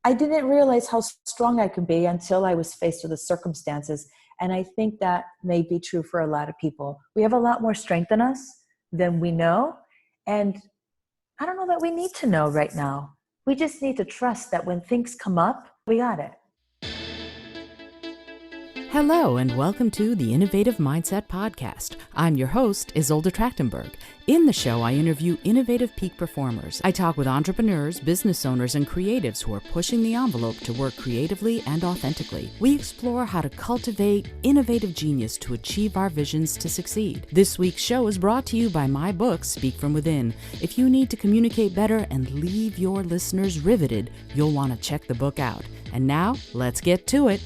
I didn't realize how strong I could be until I was faced with the circumstances. And I think that may be true for a lot of people. We have a lot more strength in us than we know. And I don't know that we need to know right now. We just need to trust that when things come up, we got it. Hello and welcome to the Innovative Mindset Podcast. I'm your host, Isolde Trachtenberg. In the show, I interview innovative peak performers. I talk with entrepreneurs, business owners, and creatives who are pushing the envelope to work creatively and authentically. We explore how to cultivate innovative genius to achieve our visions to succeed. This week's show is brought to you by my book, Speak From Within. If you need to communicate better and leave your listeners riveted, you'll want to check the book out. And now, let's get to it.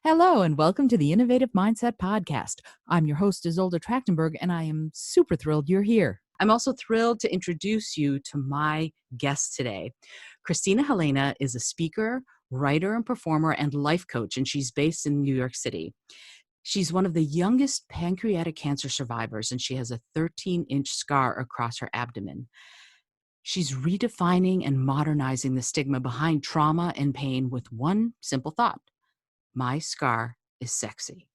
Hello, and welcome to the Innovative Mindset Podcast. I'm your host, Isolde Trachtenberg, and I am super thrilled you're here. I'm also thrilled to introduce you to my guest today. Christina-Helena is a speaker, writer, and performer, and life coach, and she's based in New York City. She's one of the youngest pancreatic cancer survivors, and she has a 13-inch scar across her abdomen. She's redefining and modernizing the stigma behind trauma and pain with one simple thought. My scar is sexy.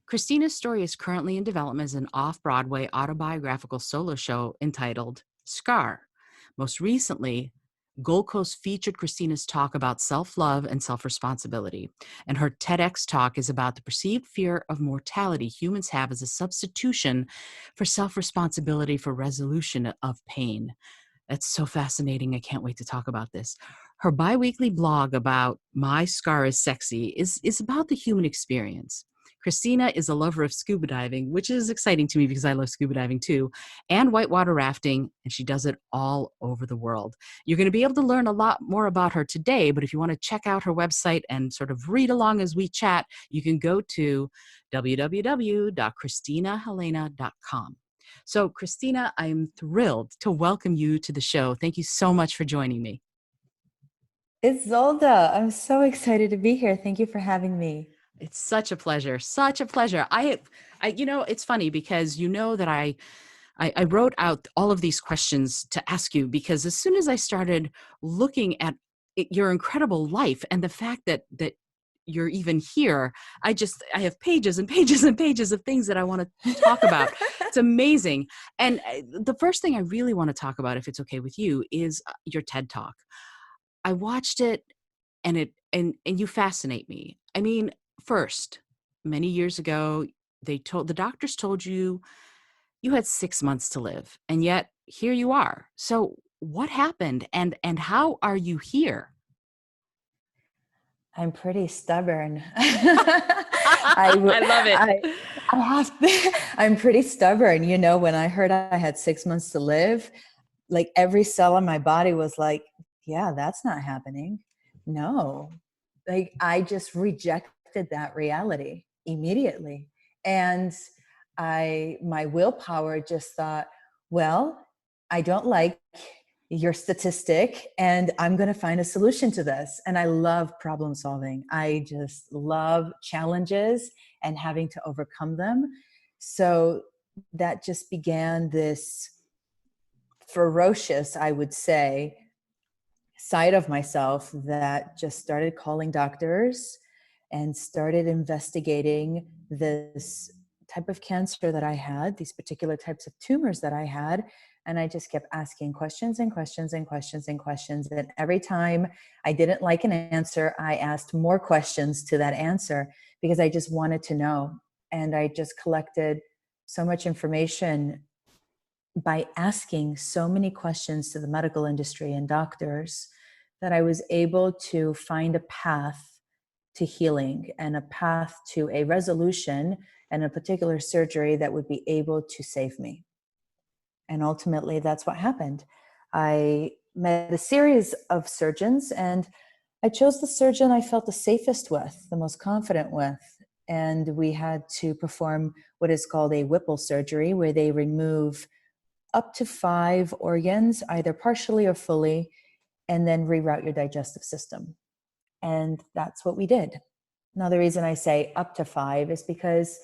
Christina's story is currently in development as an off-Broadway autobiographical solo show entitled Scar. Most recently, Gold Coast featured Christina's talk about self-love and self-responsibility, and her TEDx talk is about the perceived fear of mortality humans have as a substitution for self-responsibility for resolution of pain. That's so fascinating. I can't wait to talk about this. Her bi-weekly blog about My Scar is Sexy is about the human experience. Christina is a lover of scuba diving, which is exciting to me because I love scuba diving too, and whitewater rafting, and she does it all over the world. You're going to be able to learn a lot more about her today, but if you want to check out her website and sort of read along as we chat, you can go to www.christina-helena.com. So, Christina, I'm thrilled to welcome you to the show. Thank you so much for joining me. Isolde, I'm so excited to be here. Thank you for having me. It's such a pleasure. Such a pleasure. It's funny because you know that I wrote out all of these questions to ask you because as soon as I started looking at your incredible life and the fact that you're even here, I have pages and pages and pages of things that I want to talk about. It's amazing. And the first thing I really want to talk about, if it's okay with you, is your TED Talk. I watched it and you fascinate me. I mean, first, many years ago, the doctors told you had 6 months to live, and yet here you are. So what happened and how are you here? I'm pretty stubborn. I love it. I have to, I'm pretty stubborn. You know, when I heard I had 6 months to live, like every cell in my body was like, yeah, that's not happening. No, like I just rejected that reality immediately. And my willpower just thought, well, I don't like your statistic and I'm going to find a solution to this. And I love problem solving. I just love challenges and having to overcome them. So that just began this ferocious, I would say, side of myself that just started calling doctors and started investigating this type of cancer that I had, these particular types of tumors that I had. And I just kept asking questions and questions and questions and questions. And every time I didn't like an answer, I asked more questions to that answer because I just wanted to know. And I just collected so much information by asking so many questions to the medical industry and doctors that I was able to find a path to healing and a path to a resolution and a particular surgery that would be able to save me. And ultimately, that's what happened. I met a series of surgeons and I chose the surgeon I felt the safest with, the most confident with. And we had to perform what is called a Whipple surgery, where they remove up to 5 organs, either partially or fully, and then reroute your digestive system. And that's what we did. Now, the reason I say up to 5 is because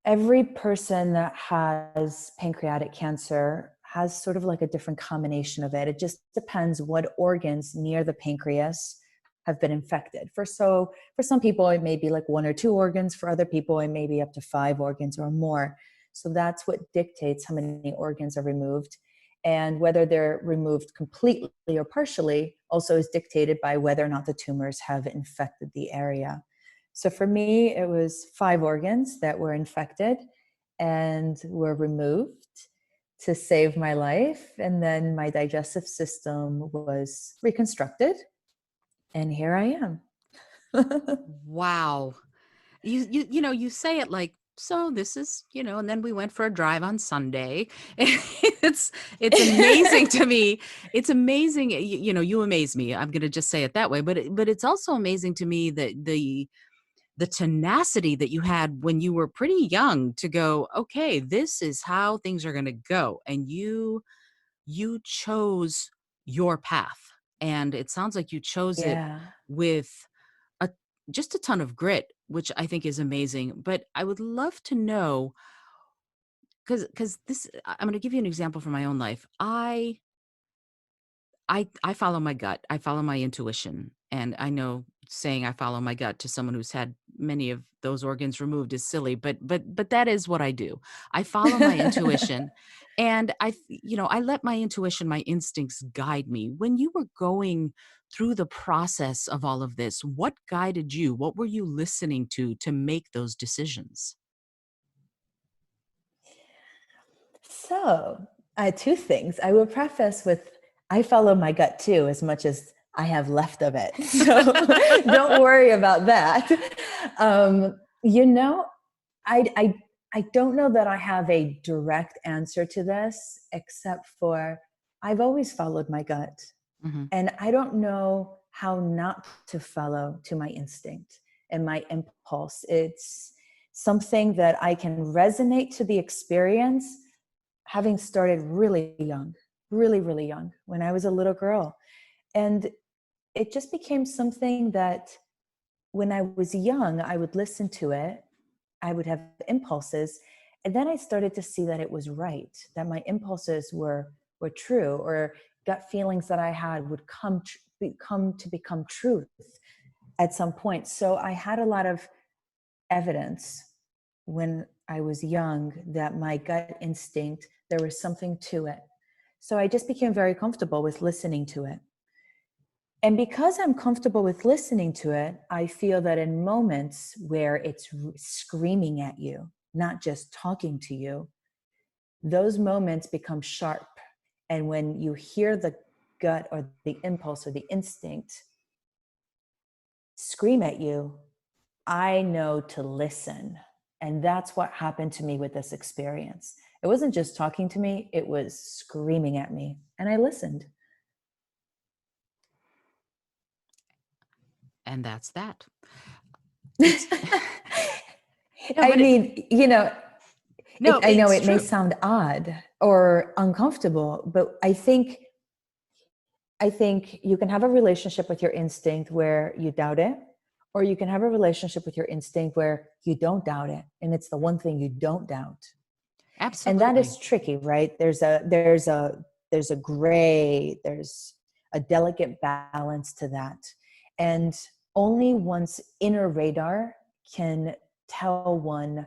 every person that has pancreatic cancer has sort of like a different combination of it. It just depends what organs near the pancreas have been infected. For some people, it may be like 1 or 2 organs. For other people, it may be up to 5 organs or more. So that's what dictates how many organs are removed. And whether they're removed completely or partially also is dictated by whether or not the tumors have infected the area. So for me, it was 5 organs that were infected and were removed to save my life. And then my digestive system was reconstructed. And here I am. Wow. You say it like, so this is, and then we went for a drive on Sunday. It's amazing to me. It's amazing. You amaze me. I'm going to just say it that way. But it's also amazing to me that the tenacity that you had when you were pretty young to go, okay, this is how things are going to go. And you chose your path. And it sounds like you chose it Yeah. with a just a ton of grit, which I think is amazing. But I would love to know, because I'm going to give you an example from my own life. I follow my gut. I follow my intuition. And I know saying I follow my gut to someone who's had many of those organs removed is silly, but that is what I do. I follow my intuition, and I let my intuition, my instincts guide me. When you were going through the process of all of this, what guided you? What were you listening to make those decisions? So, 2 things. I will preface with I follow my gut too, as much as I have left of it. So don't worry about that. You know, I, I, I don't know that I have a direct answer to this, except for I've always followed my gut. Mhm. And I don't know how not to follow to my instinct and my impulse. It's something that I can resonate to the experience having started really young, really, really young, when I was a little girl. And it just became something that when I was young, I would listen to it, I would have impulses. And then I started to see that it was right, that my impulses were true, or gut feelings that I had would become truth at some point. So I had a lot of evidence when I was young that my gut instinct, there was something to it. So I just became very comfortable with listening to it. And because I'm comfortable with listening to it, I feel that in moments where it's screaming at you, not just talking to you, those moments become sharp. And when you hear the gut or the impulse or the instinct scream at you, I know to listen. And that's what happened to me with this experience. It wasn't just talking to me, it was screaming at me. And I listened. And that's that. It's no, I but mean, no, I know it's it may true. sound odd or uncomfortable, but I think you can have a relationship with your instinct where you doubt it, or you can have a relationship with your instinct where you don't doubt it. And it's the one thing you don't doubt. And that Absolutely. is tricky, right? There's a delicate balance to that. And only one's inner radar can tell one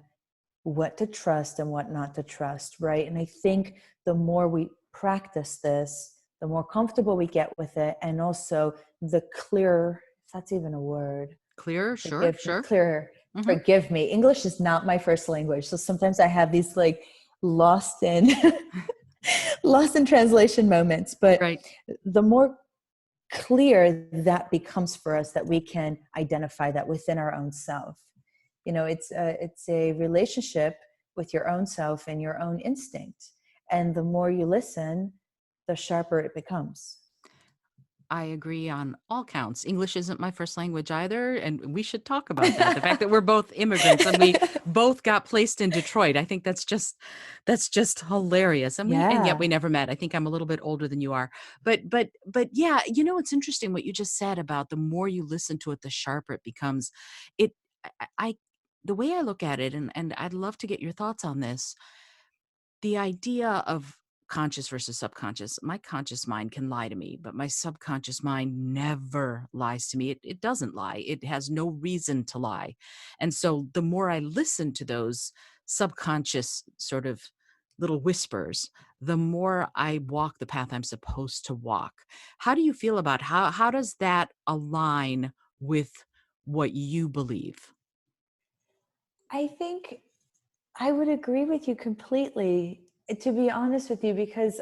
what to trust and what not to trust, right? And I think the more we practice this, the more comfortable we get with it, and also the clearer, if that's even a word, Clearer, sure, sure. clearer. Mhm. Forgive me. English is not my first language, so sometimes I have these like lost in lost in translation moments. But Right. the more clear that becomes for us, that we can identify that within our own self. It's a relationship with your own self and your own instinct. And the more you listen, the sharper it becomes. I agree on all counts. English isn't my first language either, and we should talk about that. The fact that we're both immigrants and we both got placed in Detroit, I think that's just hilarious. And yet we Yeah. never met. I think I'm a little bit older than you are. But yeah, it's interesting what you just said about the more you listen to it, the sharper it becomes. It I the way I look at it, and I'd love to get your thoughts on this, the idea of conscious versus subconscious. My conscious mind can lie to me, but my subconscious mind never lies to me. It doesn't lie. It has no reason to lie. And so the more I listen to those subconscious sort of little whispers, the more I walk the path I'm supposed to walk. How do you feel about how does that align with what you believe? I think I would agree with you completely, to be honest with you, because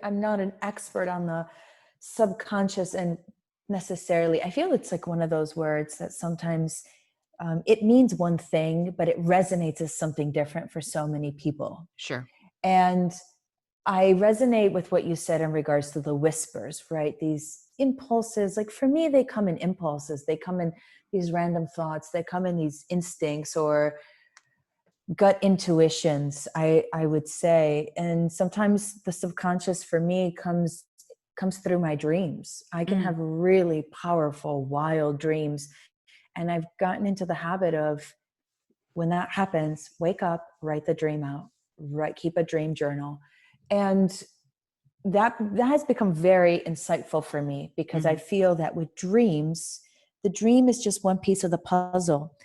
I'm not an expert on the subconscious, and necessarily, I feel it's like one of those words that sometimes it means one thing, but it resonates as something different for so many people. Sure. And I resonate with what you said in regards to the whispers, right? These impulses, like for me, they come in impulses. They come in these random thoughts. They come in these instincts or gut intuitions, I would say. And sometimes the subconscious for me comes through my dreams. I can Mm, have really powerful, wild dreams. And I've gotten into the habit of, when that happens, wake up, write the dream out, keep a dream journal. And that has become very insightful for me, because I mhm, feel that with dreams, the dream is just one piece of the puzzle.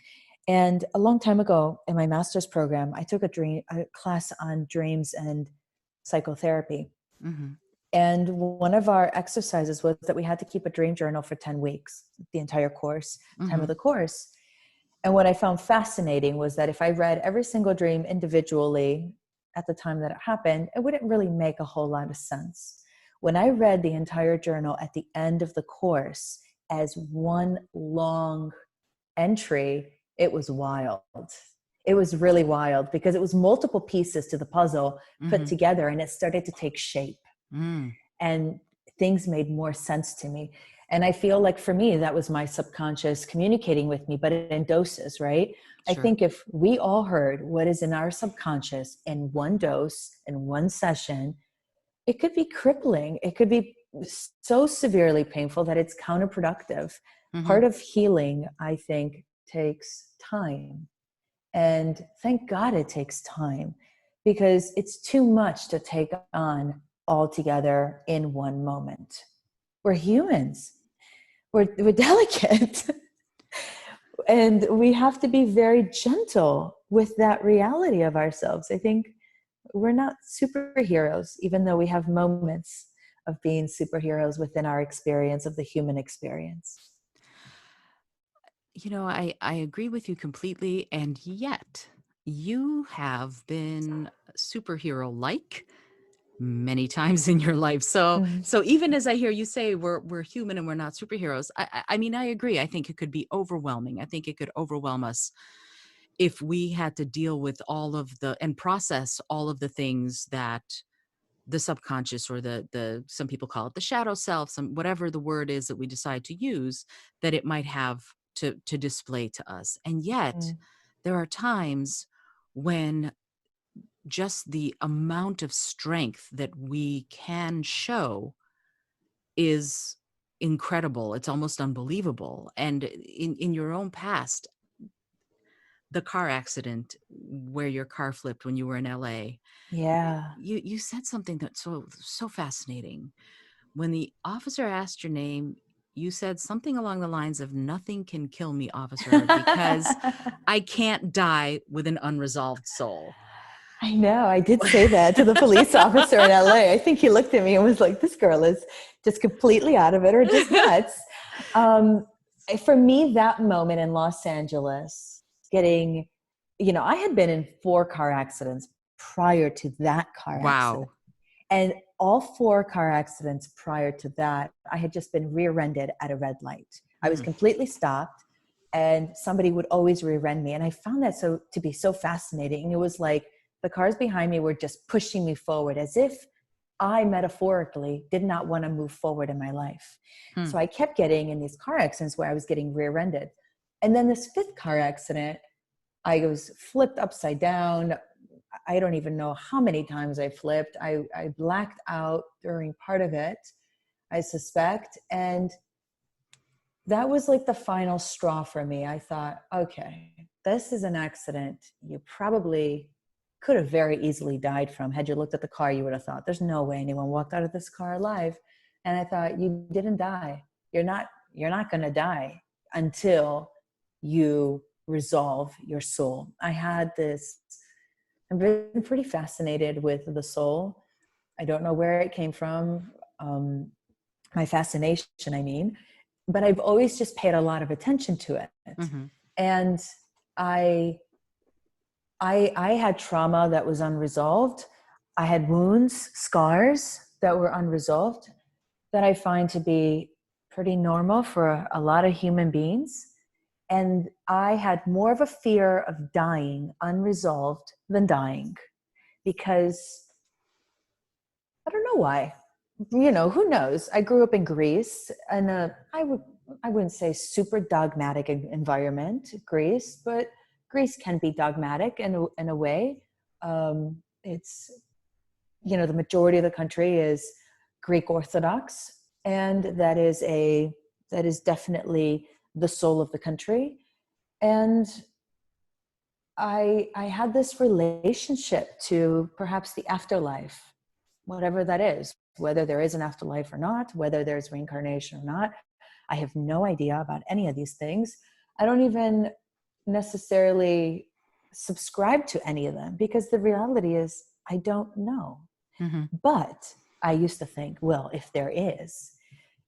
And a long time ago in my master's program, I took a class on dreams and psychotherapy. mhm, And one of our exercises was that we had to keep a dream journal for 10 weeks, the entire course, time of mhm, the course. And what I found fascinating was that if I read every single dream individually at the time that it happened, it wouldn't really make a whole lot of sense. When I read the entire journal at the end of the course as one long entry, it was wild. It was really wild, because it was multiple pieces to the puzzle put mhm, together, and it started to take shape, mm, and things made more sense to me. And I feel like for me, that was my subconscious communicating with me, but in doses, right? I sure. think if we all heard what is in our subconscious in one dose, in one session, it could be crippling. It could be so severely painful that it's counterproductive. Mhm. Part of healing, I think, takes time. And thank God it takes time, because it's too much to take on all together in one moment. We're humans, we're delicate, and we have to be very gentle with that reality of ourselves. I think we're not superheroes, even though we have moments of being superheroes within our experience of the human experience. I agree with you completely, and yet you have been superhero-like many times in your life. Mhm. So even as I hear you say we're human and we're not superheroes, I mean, I agree. I think it could be overwhelming. I think it could overwhelm us if we had to deal with all of the and process all of the things that the subconscious or the some people call it the shadow self, some whatever the word is that we decide to use, that it might have to display to us. And yet Mm. there are times when just the amount of strength that we can show is incredible. It's almost unbelievable. And in your own past, the car accident where your car flipped when you were in LA, Yeah. you said something that's so fascinating. When the officer asked your name, you said something along the lines of, "Nothing can kill me, officer, because I can't die with an unresolved soul." I know. I did say that to the police officer in LA. I think he looked at me and was like, this girl is just completely out of it, or just nuts. Um, for me, that moment in Los Angeles, getting, I had been in 4 car accidents prior to that car accident. Wow. And all 4 car accidents prior to that, I had just been rear-ended at a red light. I was Mm, completely stopped, and somebody would always rear-end me. And I found that to be so fascinating. It was like the cars behind me were just pushing me forward, as if I metaphorically did not want to move forward in my life. hmm. So I kept getting in these car accidents where I was getting rear-ended. And then this 5th car accident, I was flipped upside down. I don't even know how many times I flipped. I blacked out during part of it, I suspect. And that was like the final straw for me. I thought, okay, this is an accident you probably could have very easily died from. Had you looked at the car, you would have thought, there's no way anyone walked out of this car alive. And I thought, you didn't die. You're not going to die until you resolve your soul. I've been pretty fascinated with the soul. I don't know where it came from. My fascination, I mean, but I've always just paid a lot of attention to it. Mm-hmm. And I had trauma that was unresolved. I had wounds, scars that were unresolved that I find to be pretty normal for a lot of human beings. And I had more of a fear of dying unresolved than dying, because I don't know why. Who knows? I grew up in Greece, and I wouldn't say super dogmatic environment, Greece, but Greece can be dogmatic in a way. It's, the majority of the country is Greek Orthodox, and that is definitely the soul of the country. And I had this relationship to perhaps the afterlife, whatever that is, whether there is an afterlife or not, whether there's reincarnation or not. I have no idea about any of these things. I don't even necessarily subscribe to any of them, because the reality is I don't know. Mm-hmm. But I used to think, well, if there is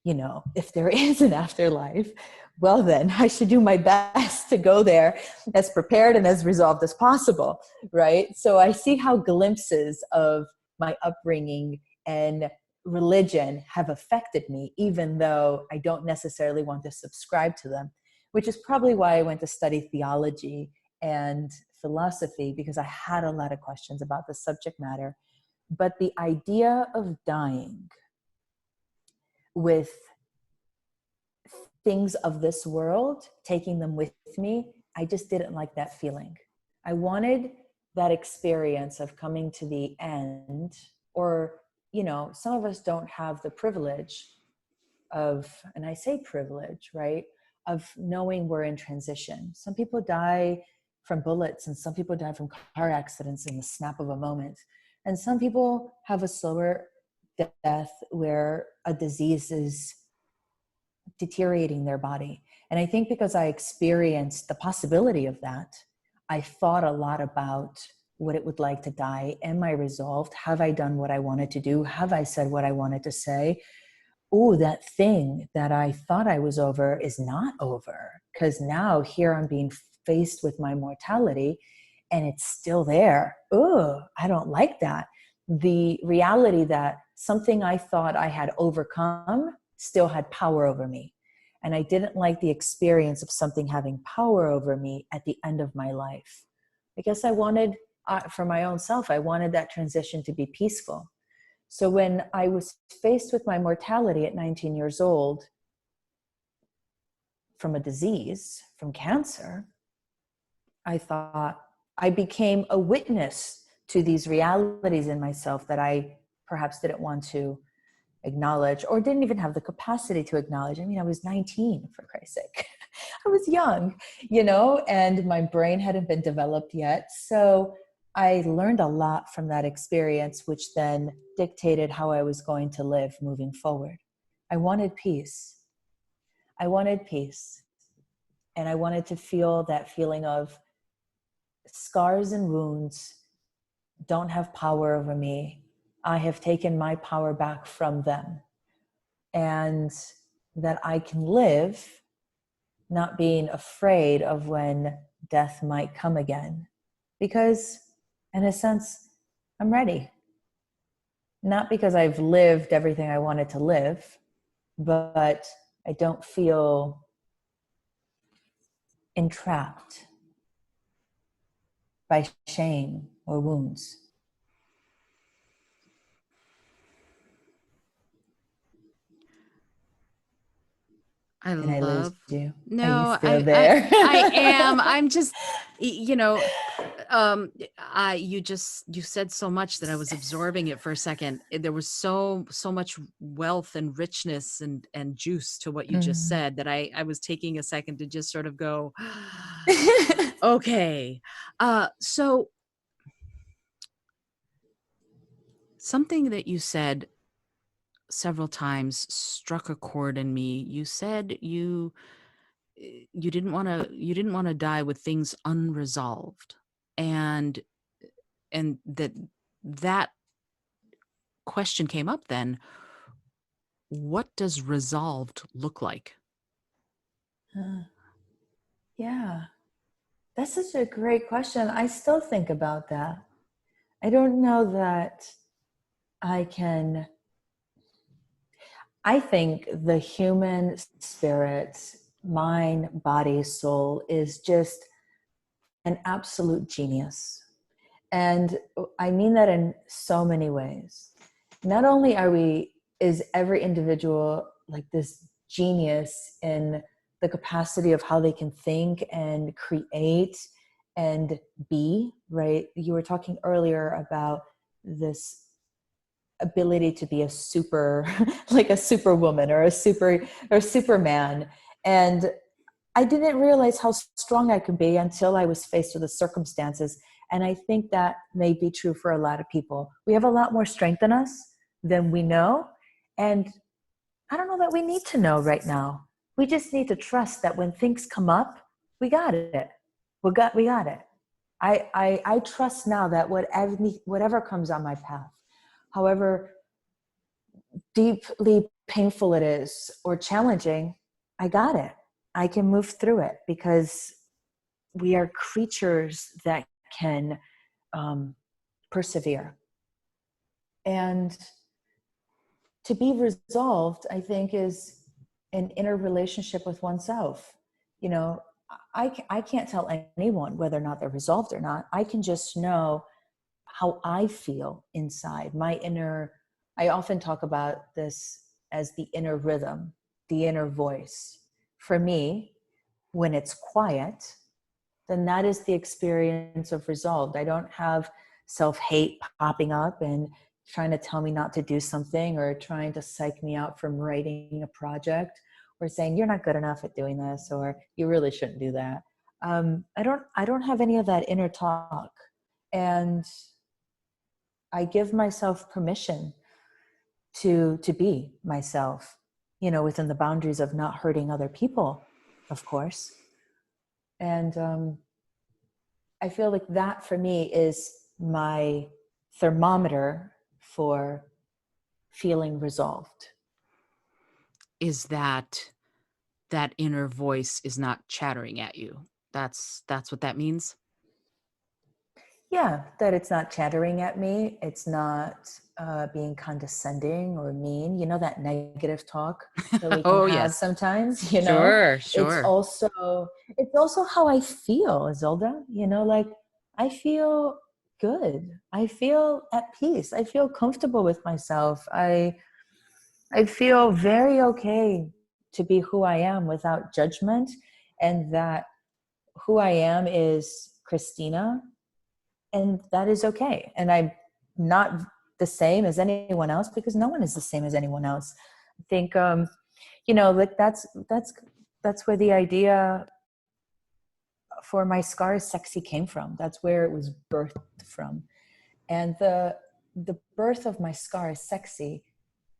an afterlife, well, then I should do my best to go there as prepared and as resolved as possible, right? So I see how glimpses of my upbringing and religion have affected me, even though I don't necessarily want to subscribe to them, which is probably why I went to study theology and philosophy, because I had a lot of questions about the subject matter. But the idea of dying with things of this world, taking them with me, I just didn't like that feeling. I wanted that experience of coming to the end, or, some of us don't have the privilege of, and I say privilege, right, of knowing we're in transition. Some people die from bullets, and some people die from car accidents in the snap of a moment. And some people have a slower death where a disease is deteriorating their body. And I think because I experienced the possibility of that, I thought a lot about what it would like to die. Am I resolved? Have I done what I wanted to do? Have I said what I wanted to say? Oh, that thing that I thought I was over is not over, because now here I'm being faced with my mortality and it's still there. Oh, I don't like that. The reality that something I thought I had overcome still had power over me. And I didn't like the experience of something having power over me at the end of my life. I guess I wanted, for my own self, I wanted that transition to be peaceful. So when I was faced with my mortality at 19 years old from a disease, from cancer, I thought I became a witness to these realities in myself that I perhaps didn't want to acknowledge, or didn't even have the capacity to acknowledge. I mean, I was 19, for Christ's sake. I was young, and my brain hadn't been developed yet. So I learned a lot from that experience, which then dictated how I was going to live moving forward. I wanted peace. I wanted peace. And I wanted to feel that feeling of scars and wounds don't have power over me. I have taken my power back from them. And that I can live not being afraid of when death might come again. Because in a sense, I'm ready. Not because I've lived everything I wanted to live, but I don't feel entrapped by shame or wounds. I love you. No, Are you still there? I am. I'm just, you said so much that I was absorbing it for a second. There was so much wealth and richness and juice to what you just said that I was taking a second to just sort of go, okay. So Something that you said several times struck a chord in me. You said you didn't want to die with things unresolved. And that question came up then. What does resolved look like? Uh, yeah, that's such a great question. I still think about that. I don't know that I can. I think the human spirit, mind, body, soul is just an absolute genius. And I mean that in so many ways. Not only is every individual like this genius in the capacity of how they can think and create and be, right? You were talking earlier about this ability to be a super, like a superwoman or a superman. And I didn't realize how strong I could be until I was faced with the circumstances. And I think that may be true for a lot of people. We have a lot more strength in us than we know. And I don't know that we need to know right now. We just need to trust that when things come up, we got it. We got it. I trust now that whatever comes on my path, however deeply painful it is or challenging, I got it. I can move through it because we are creatures that can persevere. And to be resolved, I think, is an inner relationship with oneself. You know, I can't tell anyone whether or not they're resolved or not. I can just know how I feel inside. I often talk about this as the inner rhythm, the inner voice. For me, when it's quiet, then that is the experience of resolved. I don't have self-hate popping up and trying to tell me not to do something or trying to psych me out from writing a project or saying you're not good enough at doing this or you really shouldn't do that. I don't have any of that inner talk. And I give myself permission to be myself, within the boundaries of not hurting other people, of course. And I feel like that for me is my thermometer for feeling resolved. Is that inner voice is not chattering at you? That's what that means? Yeah, that it's not chattering at me. It's not being condescending or mean. That negative talk that we can Oh, have yes. sometimes. Sure, It's sure. also how I feel, Isolda. Like I feel good. I feel at peace. I feel comfortable with myself. I feel very okay to be who I am without judgment, and that who I am is Christina, and that is okay. And I'm not the same as anyone else because no one is the same as anyone else. I think like that's where the idea for my scars sexy came from. That's where it was birthed from. And the birth of my scars sexy,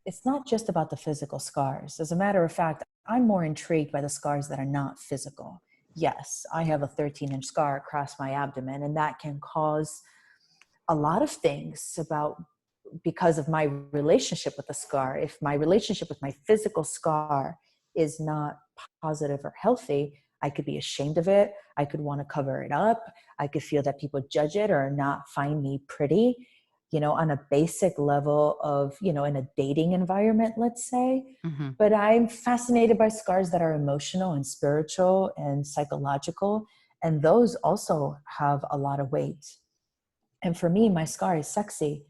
it's not just about the physical scars. As a matter of fact, I'm more intrigued by the scars that are not physical. Yes, I have a 13-inch scar across my abdomen, and that can cause a lot of things because of my relationship with the scar. If my relationship with my physical scar is not positive or healthy, I could be ashamed of it. I could want to cover it up. I could feel that people judge it or not find me pretty, on a basic level of, in a dating environment, let's say. Mm-hmm. But I'm fascinated by scars that are emotional and spiritual and psychological. And those also have a lot of weight. And for me, my scar is sexy.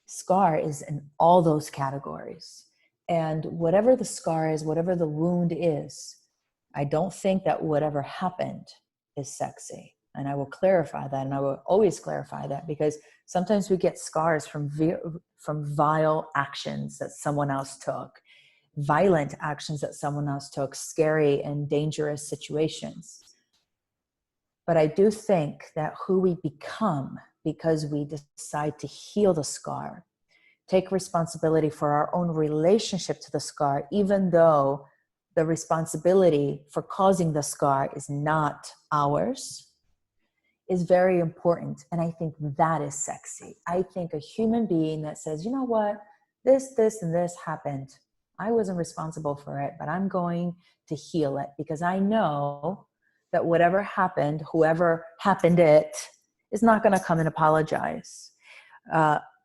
Scar is in all those categories. And whatever the scar is, whatever the wound is, I don't think that whatever happened is sexy. And I will clarify that. And I will always clarify that because sometimes we get scars from vile actions that someone else took, violent actions that someone else took, scary and dangerous situations. But I do think that who we become because we decide to heal the scar take responsibility for our own relationship to the scar, even though the responsibility for causing the scar is not ours, is very important. And I think that is sexy. I think a human being that says, you know what, this, and this happened. I wasn't responsible for it, but I'm going to heal it because I know that whatever happened, whoever happened it, is not going to come and apologize.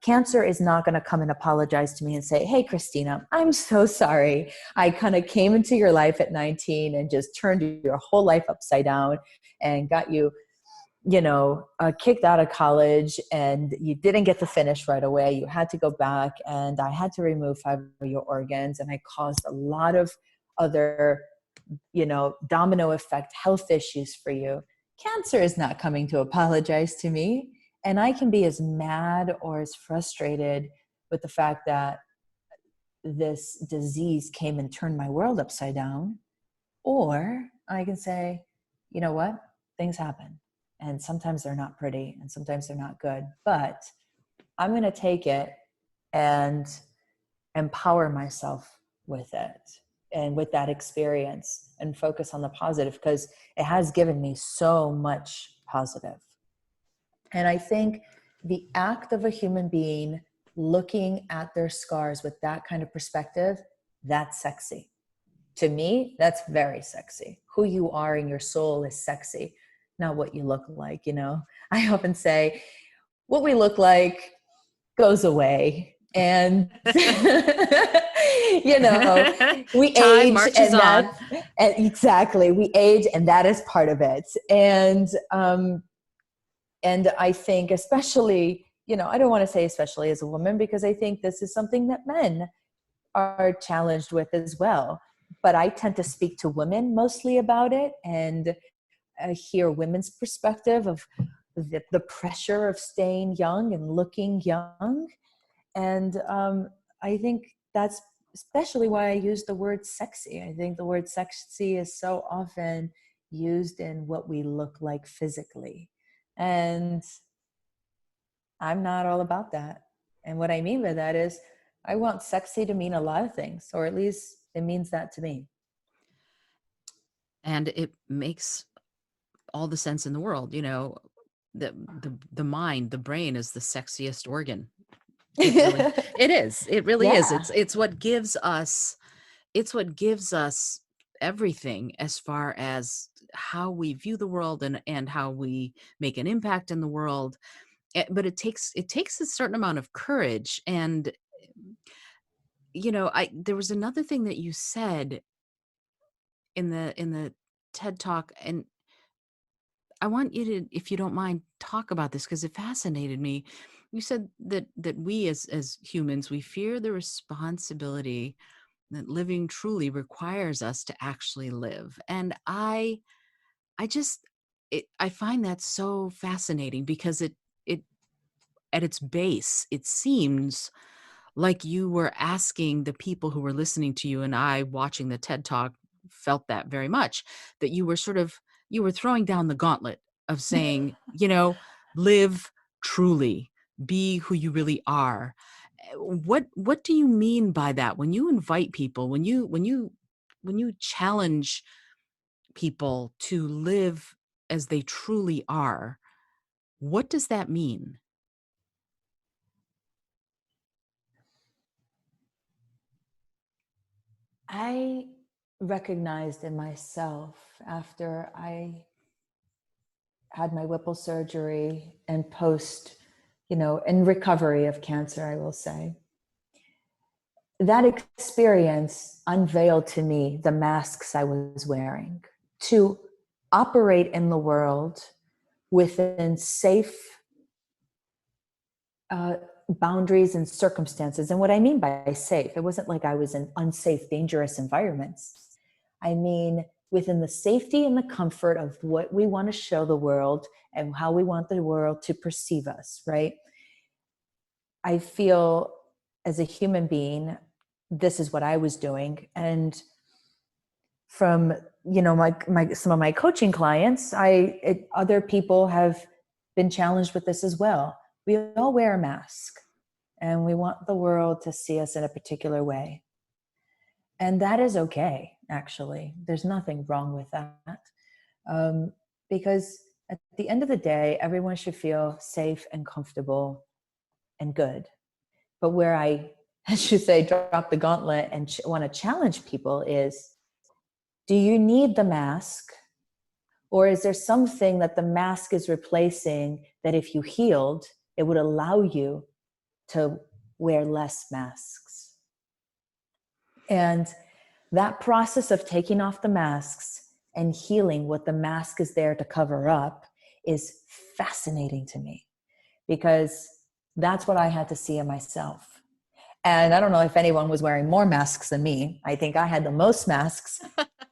Cancer is not going to come and apologize to me and say, hey, Christina, I'm so sorry. I kind of came into your life at 19 and just turned your whole life upside down and got you, kicked out of college, and you didn't get to finish right away. You had to go back, and I had to remove 5 of your organs, and I caused a lot of other, domino effect health issues for you. Cancer is not coming to apologize to me. And I can be as mad or as frustrated with the fact that this disease came and turned my world upside down. Or I can say, you know what? Things happen. And sometimes they're not pretty and sometimes they're not good. But I'm going to take it and empower myself with it and with that experience and focus on the positive, because it has given me so much positive. And I think the act of a human being looking at their scars with that kind of perspective, that's sexy. To me, that's very sexy. Who you are in your soul is sexy, not what you look like, I often say, what we look like goes away. And, we Time age, marches and on. exactly, we age, and that is part of it. And I think especially, I don't want to say especially as a woman, because I think this is something that men are challenged with as well. But I tend to speak to women mostly about it, and I hear women's perspective of the pressure of staying young and looking young. And I think that's especially why I use the word sexy. I think the word sexy is so often used in what we look like physically. And I'm not all about that. And what I mean by that is I want sexy to mean a lot of things, or at least it means that to me. And it makes all the sense in the world. The mind, the brain is the sexiest organ. It is. It really is. Yeah. It's what gives us everything as far as how we view the world and how we make an impact in the world. But it takes a certain amount of courage. And there was another thing that you said in the TED Talk, and I want you to, if you don't mind, talk about this because it fascinated me. You said that we as humans, we fear the responsibility that living truly requires us to actually live. And I find that so fascinating because it at its base, it seems like you were asking the people who were listening to you, and I watching the TED Talk felt that very much, that you were throwing down the gauntlet of saying, live truly, be who you really are. What do you mean by that when you invite people, when you challenge people to live as they truly are? What does that mean? I recognized in myself after I had my Whipple surgery and post, in recovery of cancer, I will say, that experience unveiled to me the masks I was wearing to operate in the world within safe boundaries and circumstances. And what I mean by safe, it wasn't like I was in unsafe, dangerous environments. I mean, within the safety and the comfort of what we want to show the world and how we want the world to perceive us, right? I feel as a human being, this is what I was doing. And from, some of my coaching clients, other people have been challenged with this as well. We all wear a mask. and we want the world to see us in a particular way. And that is okay, actually. There's nothing wrong with that. Because at the end of the day, everyone should feel safe and comfortable and good. But where I, as you say, drop the gauntlet and want to challenge people is, do you need the mask? Or is there something that the mask is replacing that if you healed, it would allow you to wear less masks? And that process of taking off the masks and healing what the mask is there to cover up is fascinating to me, because that's what I had to see in myself. And I don't know if anyone was wearing more masks than me. I think I had the most masks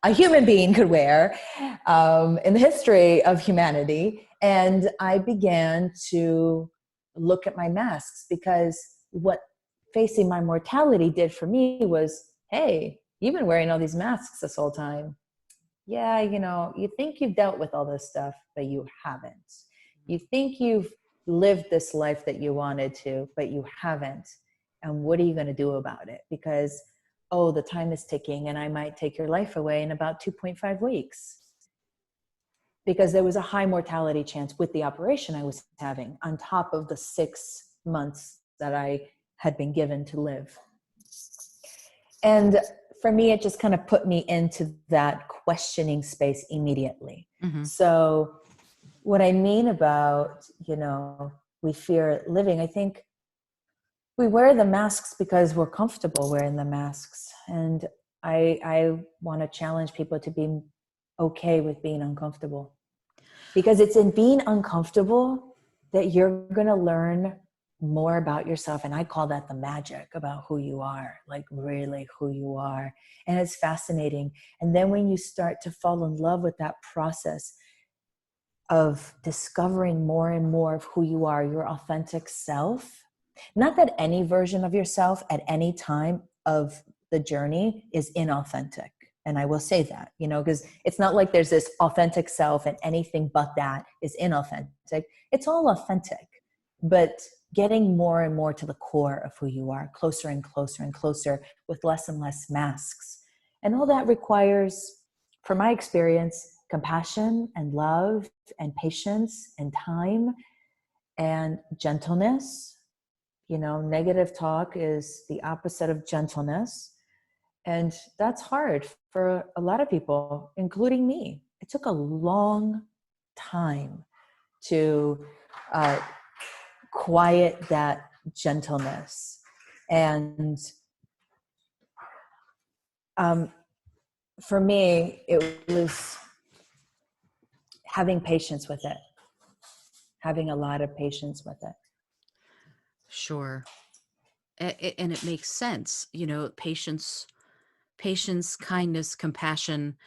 a human being could wear in the history of humanity. And I began to look at my masks, because what facing my mortality did for me was, hey, you've been wearing all these masks this whole time. Yeah, you think you've dealt with all this stuff, but you haven't. You think you've lived this life that you wanted to, but you haven't. And what are you going to do about it? Because, oh, the time is ticking and I might take your life away in about 2.5 weeks. Because there was a high mortality chance with the operation I was having on top of the 6 months that I had been given to live. And for me, it just kind of put me into that questioning space immediately. Mm-hmm. So what I mean about, we fear living, I think we wear the masks because we're comfortable wearing the masks. And I want to challenge people to be okay with being uncomfortable, because it's in being uncomfortable that you're going to learn more about yourself. And I call that the magic about who you are, like really who you are. And it's fascinating. And then when you start to fall in love with that process of discovering more and more of who you are, your authentic self, not that any version of yourself at any time of the journey is inauthentic. And I will say that, because it's not like there's this authentic self and anything but that is inauthentic. It's all authentic, but getting more and more to the core of who you are, closer and closer and closer, with less and less masks. And all that requires, from my experience, compassion and love and patience and time and gentleness. Negative talk is the opposite of gentleness. And that's hard for a lot of people, including me. It took a long time to quiet that gentleness. And for me, it was having patience with it, having a lot of patience with it. Sure. And it makes sense, patience, kindness, compassion.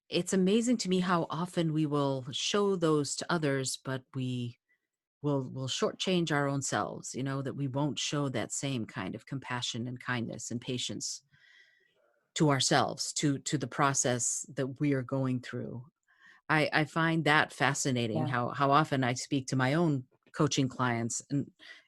It's amazing to me how often we will show those to others, but we'll shortchange our own selves, that we won't show that same kind of compassion and kindness and patience to ourselves, to the process that we are going through. I find that fascinating, Yeah. how often I speak to my own coaching clients,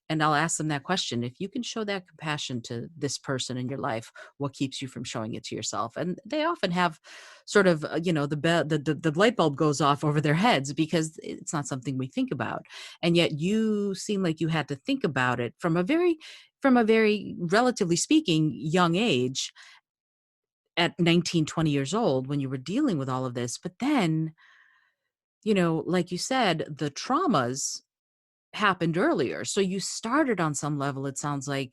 and I'll ask them that question. If you can show that compassion to this person in your life, what keeps you from showing it to yourself? And they often have sort of, the light bulb goes off over their heads, because it's not something we think about. And yet you seem like you had to think about it from a very, relatively speaking, young age, at 19, 20 years old, when you were dealing with all of this. But then, like you said, the traumas happened earlier. So you started on some level, it sounds like,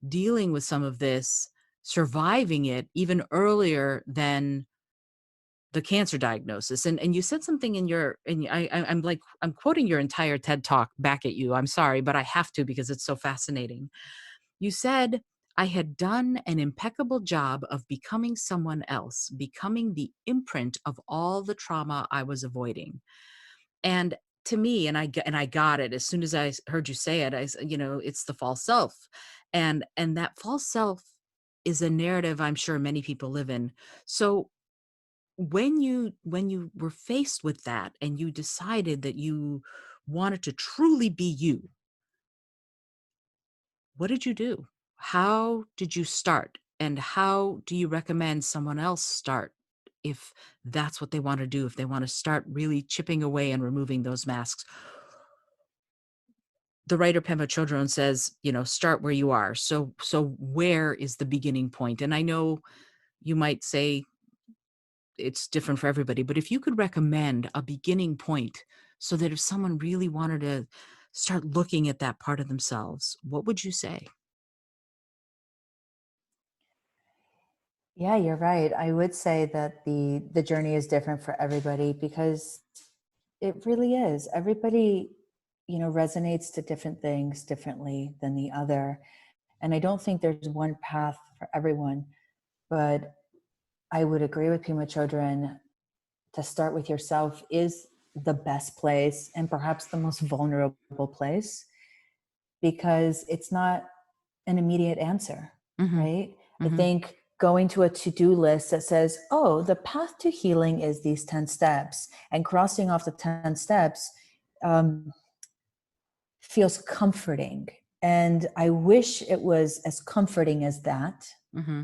dealing with some of this, surviving it even earlier than the cancer diagnosis. And you said something I'm quoting your entire TED talk back at you. I'm sorry, but I have to, because it's so fascinating. You said, I had done an impeccable job of becoming someone else, becoming the imprint of all the trauma I was avoiding. And to me, and I got it as soon as I heard you say it, it's the false self. And that false self is a narrative I'm sure many people live in. So when you were faced with that and you decided that you wanted to truly be you, what did you do? How did you start? And how do you recommend someone else start if that's what they want to do, if they want to start really chipping away and removing those masks? The writer Pema Chodron says, start where you are. So where is the beginning point? And I know you might say it's different for everybody, but if you could recommend a beginning point so that if someone really wanted to start looking at that part of themselves, what would you say? Yeah, you're right. I would say that the journey is different for everybody because it really is. Everybody, resonates to different things differently than the other. And I don't think there's one path for everyone, but I would agree with Pima Chodron. To start with yourself is the best place and perhaps the most vulnerable place, because it's not an immediate answer, Hmm. right? I Hmm. think going to a to-do list that says, oh, the path to healing is these 10 steps, and crossing off the 10 steps um, feels comforting. And I wish it was as comforting as that. Hmm.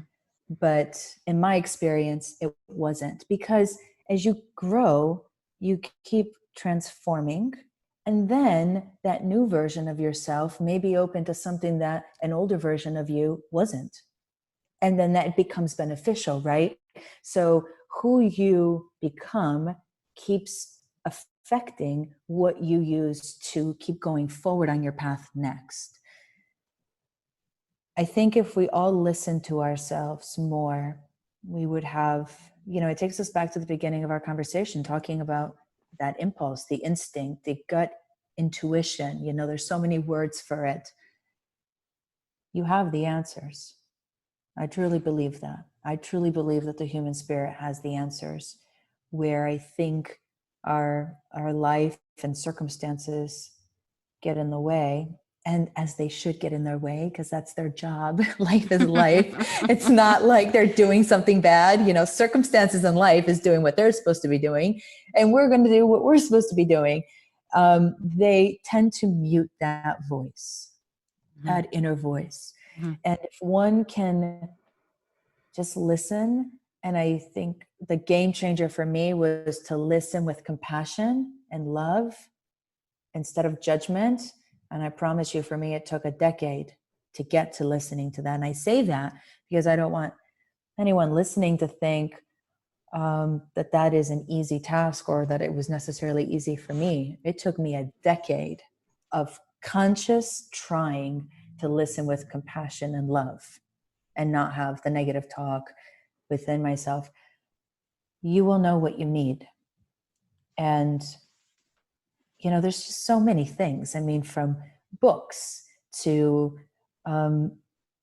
But in my experience, it wasn't, because as you grow, you keep transforming. And then that new version of yourself may be open to something that an older version of you wasn't. And then that becomes beneficial, right? So who you become keeps affecting what you use to keep going forward on your path next. I think if we all listen to ourselves more, we would have, it takes us back to the beginning of our conversation, talking about that impulse, the instinct, the gut intuition. There's so many words for it. You have the answers. I truly believe that. I truly believe that the human spirit has the answers. Where I think our life and circumstances get in the way, and as they should get in their way, because that's their job. Life is life. It's not like they're doing something bad. Circumstances in life is doing what they're supposed to be doing, and we're going to do what we're supposed to be doing. They tend to mute that voice, that inner voice. Hmm. And if one can just listen, and I think the game changer for me was to listen with compassion and love instead of judgment. And I promise you, for me, it took a decade to get to listening to that. And I say that because I don't want anyone listening to think that that is an easy task, or that it was necessarily easy for me. It took me a decade of conscious trying to listen with compassion and love, and not have the negative talk within myself. You will know what you need. And there's just so many things. I mean, from books to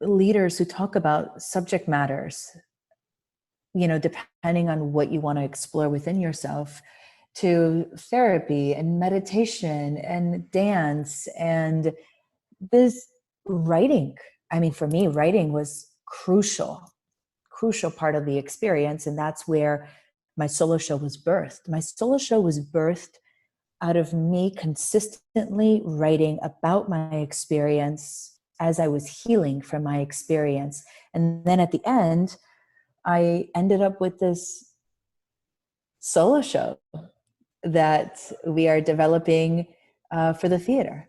leaders who talk about subject matters, depending on what you want to explore within yourself, to therapy and meditation and dance and this writing. I mean, for me, writing was crucial part of the experience. And that's where my solo show was birthed. My solo show was birthed out of me consistently writing about my experience as I was healing from my experience. And then at the end, I ended up with this solo show that we are developing for the theater.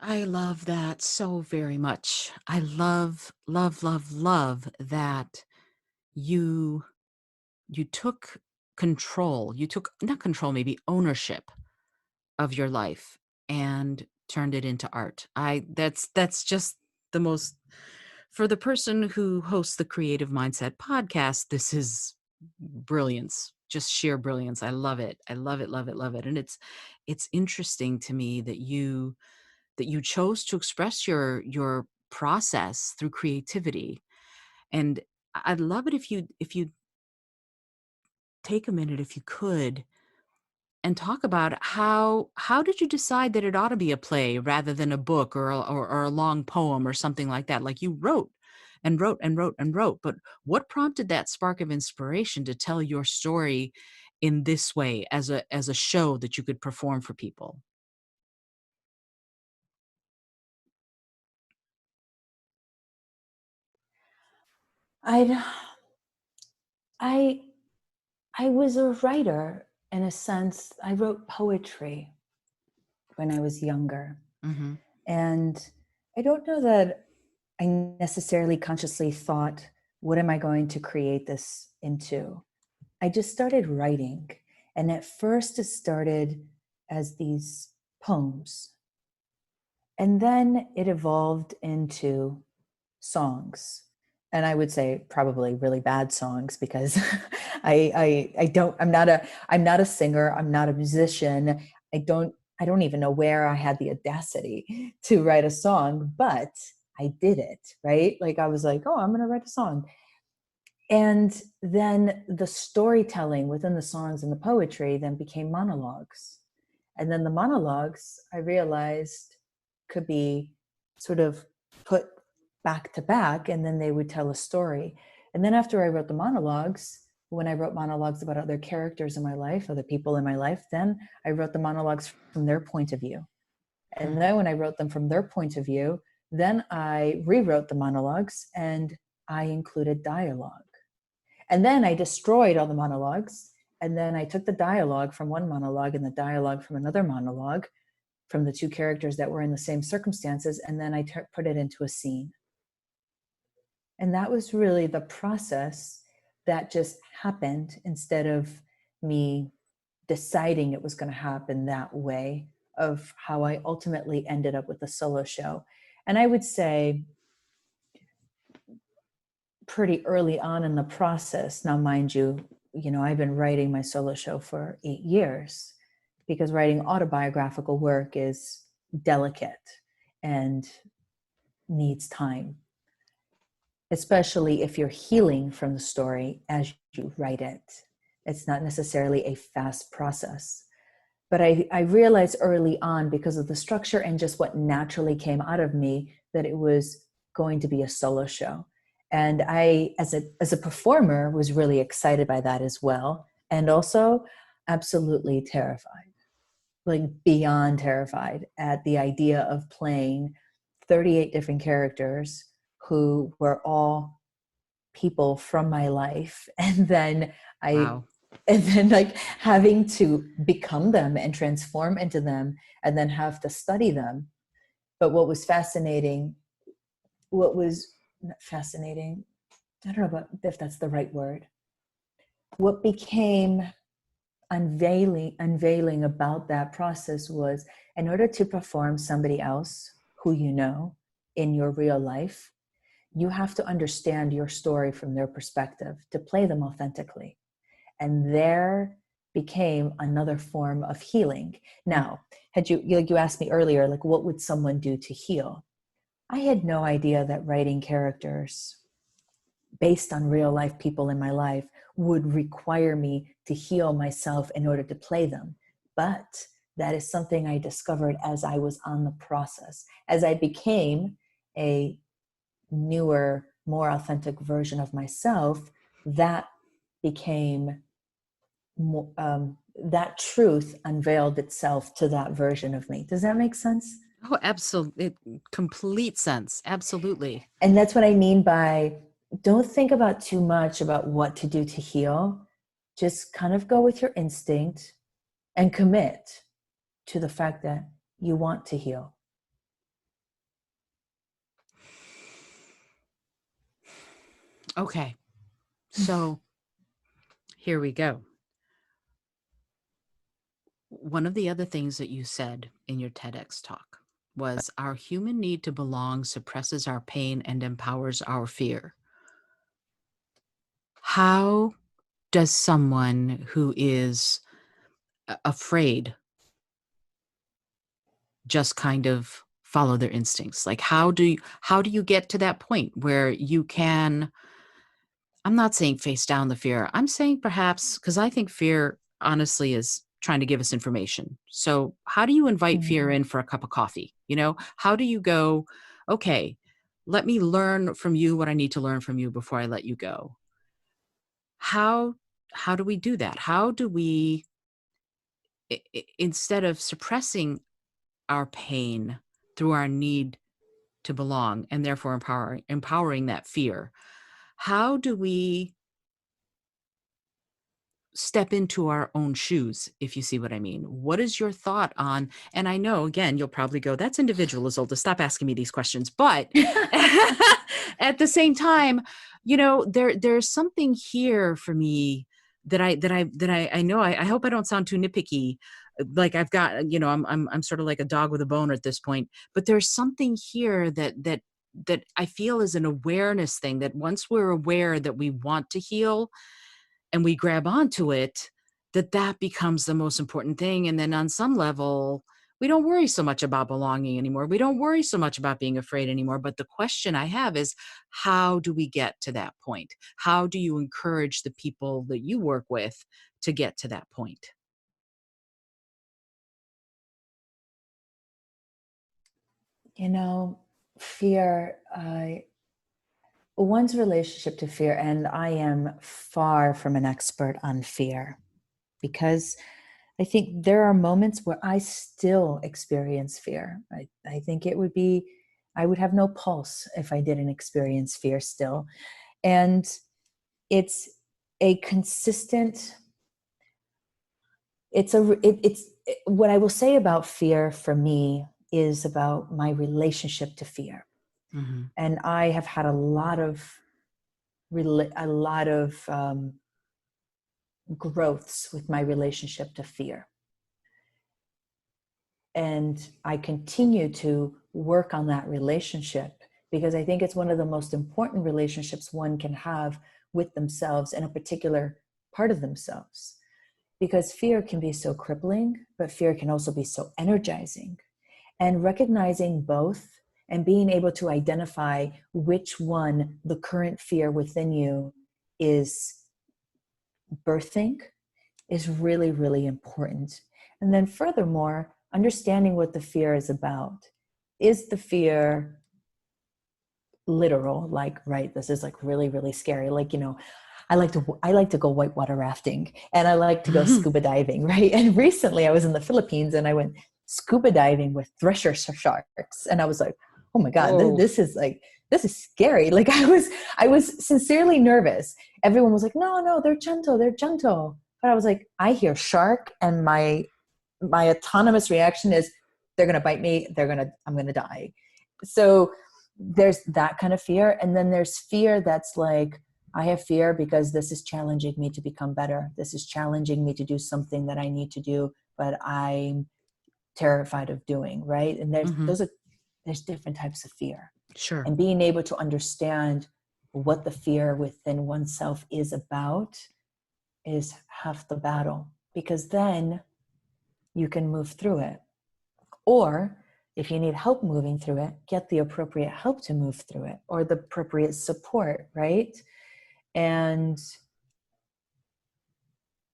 I love that so very much. I love, love, love, love that you you took control. You took not control, maybe ownership of your life and turned it into art. I that's just the most, for the person who hosts the Creative Mindset podcast, this is brilliance, just sheer brilliance. I love it. I love it, love it, love it. And it's interesting to me that you chose to express your process through creativity. And I'd love it if you take a minute, if you could, and talk about how did you decide that it ought to be a play rather than a book or a long poem or something like that? Like, you wrote and wrote and wrote and wrote, but what prompted that spark of inspiration to tell your story in this way as a show that you could perform for people? I I I was a writer in a sense. I wrote poetry when I was younger. Mm-hmm. And I don't know that I necessarily consciously thought, what am I going to create this into? I just started writing. And at first, it started as these poems. And then it evolved into songs. And I would say probably really bad songs because I'm not a singer. I'm not a musician. I don't even know where I had the audacity to write a song, but I did it, right? Like I was like, oh, I'm going to write a song. And then the storytelling within the songs and the poetry then became monologues. And then the monologues, I realized, could be sort of put back to back, and then they would tell a story. And then after I wrote the monologues, when I wrote monologues about other characters in my life, other people in my life, then I wrote the monologues from their point of view. And then when I wrote them from their point of view, then I rewrote the monologues and I included dialogue. And then I destroyed all the monologues. And then I took the dialogue from one monologue and the dialogue from another monologue from the two characters that were in the same circumstances. And then I put it into a scene. And that was really the process that just happened instead of me deciding it was going to happen that way, of how I ultimately ended up with the solo show. And I would say pretty early on in the process. Now, mind you, I've been writing my solo show for 8 years, because writing autobiographical work is delicate and needs time, especially if you're healing from the story as you write it. It's not necessarily a fast process. But I realized early on, because of the structure and just what naturally came out of me, that it was going to be a solo show. And I, as a performer, was really excited by that as well. And also absolutely terrified, like beyond terrified at the idea of playing 38 different characters who were all people from my life. Wow. And then like having to become them and transform into them and then have to study them. But what was fascinating, what was not fascinating, I don't know about if that's the right word. What became unveiling about that process was, in order to perform somebody else who you know in your real life, you have to understand your story from their perspective to play them authentically. And there became another form of healing. Now, had you asked me earlier, like, what would someone do to heal? I had no idea that writing characters based on real life people in my life would require me to heal myself in order to play them. But that is something I discovered as I was on the process, as I became a newer, more authentic version of myself. That became that truth unveiled itself to that version of me. Does that make sense? Oh, absolutely. Complete sense. Absolutely. And that's what I mean by, don't think about too much about what to do to heal. Just kind of go with your instinct and commit to the fact that you want to heal. Okay. So here we go. One of the other things that you said in your TEDx talk was our human need to belong suppresses our pain and empowers our fear. How does someone who is afraid just kind of follow their instincts? Like how do you get to that point where you can, I'm not saying face down the fear. I'm saying perhaps, because I think fear honestly is trying to give us information. So how do you invite fear Mhm. in for a cup of coffee? How do you go, okay, let me learn from you what I need to learn from you before I let you go? How how do we do that? How do we, instead of suppressing our pain through our need to belong and therefore empowering that fear, how do we step into our own shoes, if you see what I mean? What is your thought on, and I know, again, you'll probably go, that's individual, Isolde, stop asking me these questions. But at the same time, there's something here for me that I know, I hope I don't sound too nitpicky. Like I've got, I'm sort of like a dog with a bone at this point, but there's something here that I feel is an awareness thing, that once we're aware that we want to heal, and we grab onto it, that becomes the most important thing. And then on some level, we don't worry so much about belonging anymore. We don't worry so much about being afraid anymore. But the question I have is, how do we get to that point? How do you encourage the people that you work with to get to that point? Fear, one's relationship to fear, and I am far from an expert on fear, because I think there are moments where I still experience fear. I think I would have no pulse if I didn't experience fear still. And it's a consistent, what I will say about fear for me is about my relationship to fear. Mm-hmm. And I have had a lot of growths with my relationship to fear. And I continue to work on that relationship, because I think it's one of the most important relationships one can have with themselves and a particular part of themselves. Because fear can be so crippling, but fear can also be so energizing. And recognizing both and being able to identify which one the current fear within you is birthing is really, really important. And then furthermore, understanding what the fear is about. Is the fear literal? Like, right, this is like really, really scary. Like, I like to go whitewater rafting, and I like to go scuba diving, right? And recently I was in the Philippines and I went scuba diving with thresher sharks. And I was like, oh my God, this is scary. Like I was sincerely nervous. Everyone was like, no, they're gentle. They're gentle. But I was like, I hear shark, and my autonomous reaction is, they're going to bite me. I'm going to die. So there's that kind of fear. And then there's fear that's like, I have fear because this is challenging me to become better. This is challenging me to do something that I need to do, but I'm terrified of doing, right? And there's different types of fear. Sure. And being able to understand what the fear within oneself is about is half the battle, because then you can move through it. Or if you need help moving through it, get the appropriate help to move through it, or the appropriate support, right? And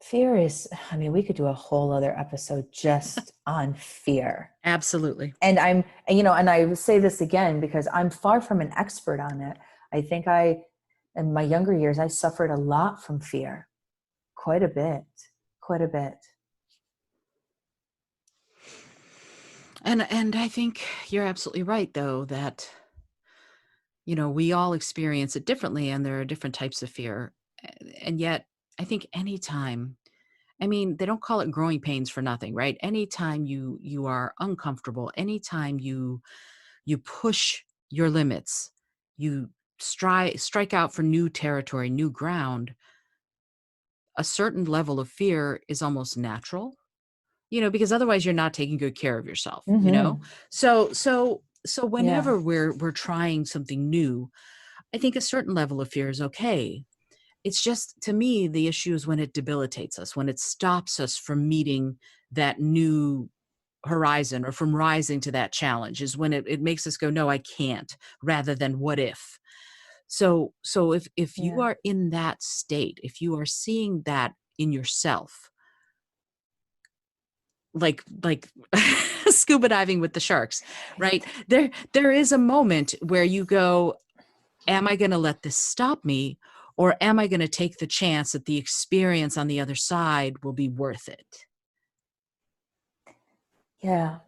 fear is, we could do a whole other episode just on fear. Absolutely. And and I will say this again, because I'm far from an expert on it. I think in my younger years, I suffered a lot from fear, quite a bit. And I think you're absolutely right, though, that, we all experience it differently, and there are different types of fear. And yet, I think anytime, they don't call it growing pains for nothing, right? Anytime you are uncomfortable, anytime you push your limits, you strike out for new territory, new ground, a certain level of fear is almost natural, because otherwise you're not taking good care of yourself, Mm-hmm. So Yeah. whenever we're trying something new, I think a certain level of fear is okay. It's just, to me, the issue is when it debilitates us, when it stops us from meeting that new horizon or from rising to that challenge, is when it makes us go, no, I can't, rather than what if. So if you Yeah. are in that state, if you are seeing that in yourself, like scuba diving with the sharks, right? There is a moment where you go, am I going to let this stop me, or am I going to take the chance that the experience on the other side will be worth it? Yeah.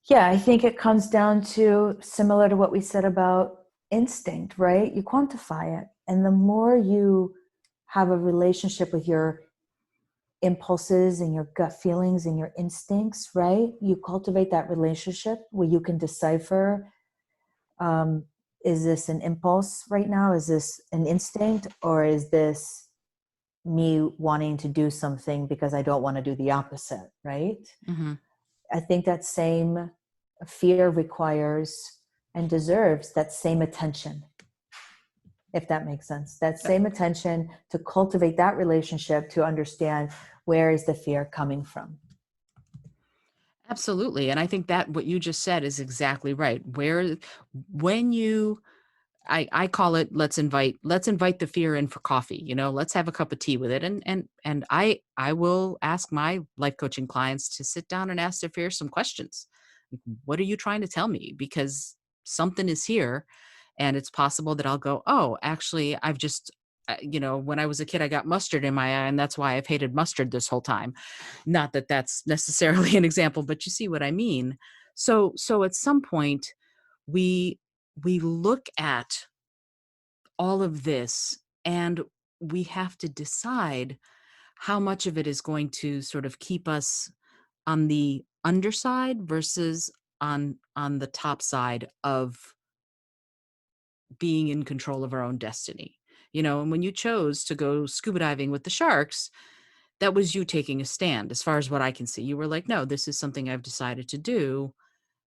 Yeah, I think it comes down to, similar to what we said about instinct, right? You quantify it. And the more you have a relationship with your impulses and your gut feelings and your instincts, right? You cultivate that relationship where you can decipher, um, is this an impulse right now? Is this an instinct? Or is this me wanting to do something because I don't want to do the opposite, right? Mm-hmm. I think that same fear requires and deserves that same attention, if that makes sense. That same attention to cultivate that relationship, to understand where is the fear coming from. Absolutely. And I think that what you just said is exactly right. When you, I call it, let's invite the fear in for coffee, let's have a cup of tea with it. And I will ask my life coaching clients to sit down and ask their fear some questions. What are you trying to tell me? Because something is here, and it's possible that I'll go, oh, actually, I've just, when I was a kid, I got mustard in my eye, and that's why I've hated mustard this whole time. Not that that's necessarily an example, but you see what I mean. So at some point, we we look at all of this, and we have to decide how much of it is going to sort of keep us on the underside versus on the top side of being in control of our own destiny. And when you chose to go scuba diving with the sharks, that was you taking a stand. As far as what I can see, you were like, no, this is something I've decided to do,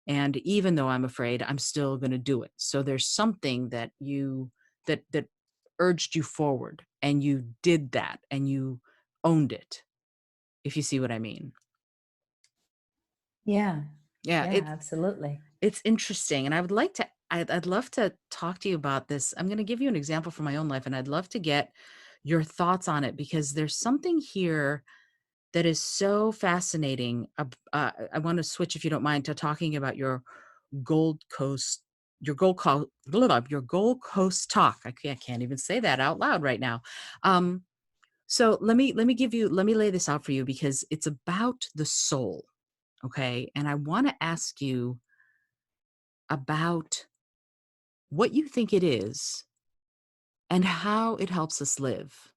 and even though I'm afraid, I'm still going to do it. So there's something that urged you forward, and you did that, and you owned it, if you see what I mean. Yeah. Yeah, Yeah, absolutely. it's interesting, and I'd love to talk to you about this. I'm going to give you an example from my own life, and I'd love to get your thoughts on it, because there's something here that is so fascinating. I want to switch, if you don't mind, to talking about your Gold Coast, your Gold Coast talk. I can't even say that out loud right now. So let me lay this out for you, because it's about the soul. Okay. And I want to ask you about what you think it is and how it helps us live.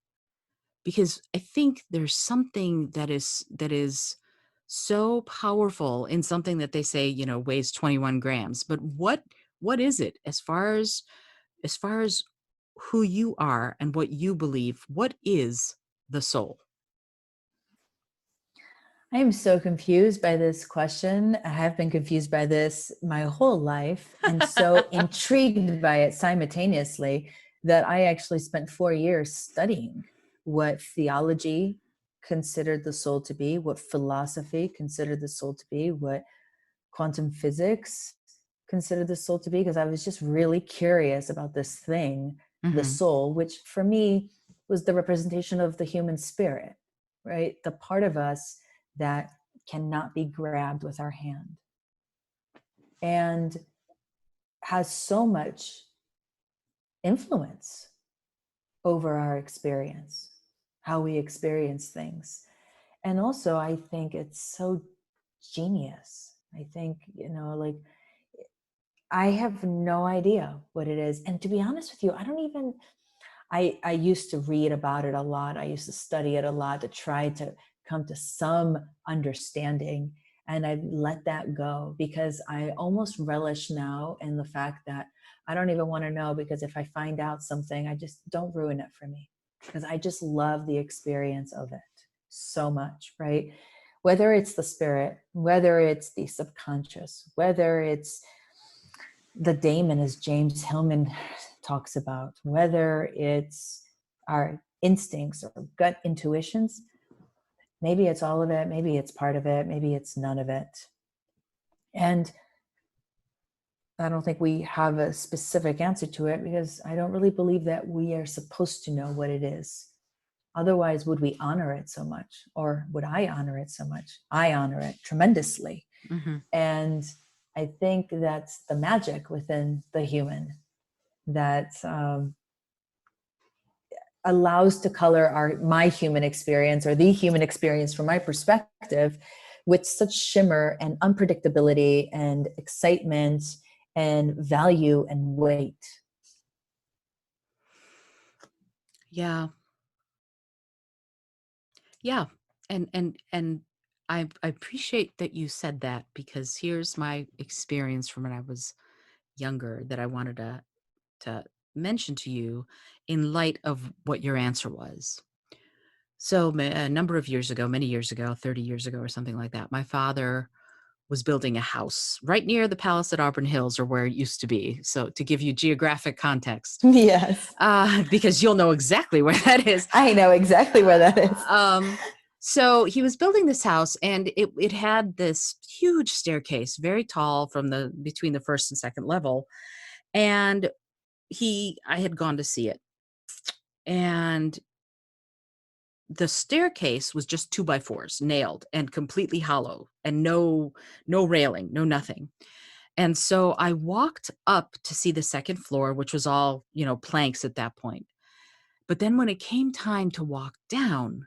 Because I think there's something that is so powerful in something that they say, weighs 21 grams. But what is it, as far as who you are and what you believe? What is the soul? I am so confused by this question. I have been confused by this my whole life and so intrigued by it simultaneously that I actually spent 4 years studying what theology considered the soul to be, what philosophy considered the soul to be, what quantum physics considered the soul to be, because I was just really curious about this thing, the Hmm. soul, which for me was the representation of the human spirit, right? The part of us that cannot be grabbed with our hand and has so much influence over our experience, how we experience things. And also, I think it's so genius. I think, like, I have no idea what it is. And to be honest with you, I don't even, I used to read about it a lot. I used to study it a lot to try to come to some understanding. And I let that go because I almost relish now in the fact that I don't even want to know, because if I find out something, I just don't ruin it for me, because I just love the experience of it so much, right? Whether it's the spirit, whether it's the subconscious, whether it's the daemon, as James Hillman talks about, whether it's our instincts or gut intuitions, maybe it's all of it, maybe it's part of it, maybe it's none of it. And I don't think we have a specific answer to it, because I don't really believe that we are supposed to know what it is. Otherwise, would we honor it so much? Or would I honor it so much? I honor it tremendously. Hmm. And I think that's the magic within the human that allows to color my human experience, or the human experience from my perspective, with such shimmer and unpredictability and excitement and value and weight. Yeah. Yeah. And I appreciate that you said that, because here's my experience from when I was younger that I wanted to mention to you in light of what your answer was. So a number of years ago, many years ago, 30 years ago or something like that, my father was building a house right near the Palace at Auburn Hills, or where it used to be. So to give you geographic context, Yes. because you'll know exactly where that is. I know exactly where that is. So he was building this house, and it had this huge staircase, very tall, from the between the first and second level. And I had gone to see it, and the staircase was just 2x4s nailed and completely hollow, and no railing, no nothing. And so I walked up to see the second floor, which was all, planks at that point. But then when it came time to walk down,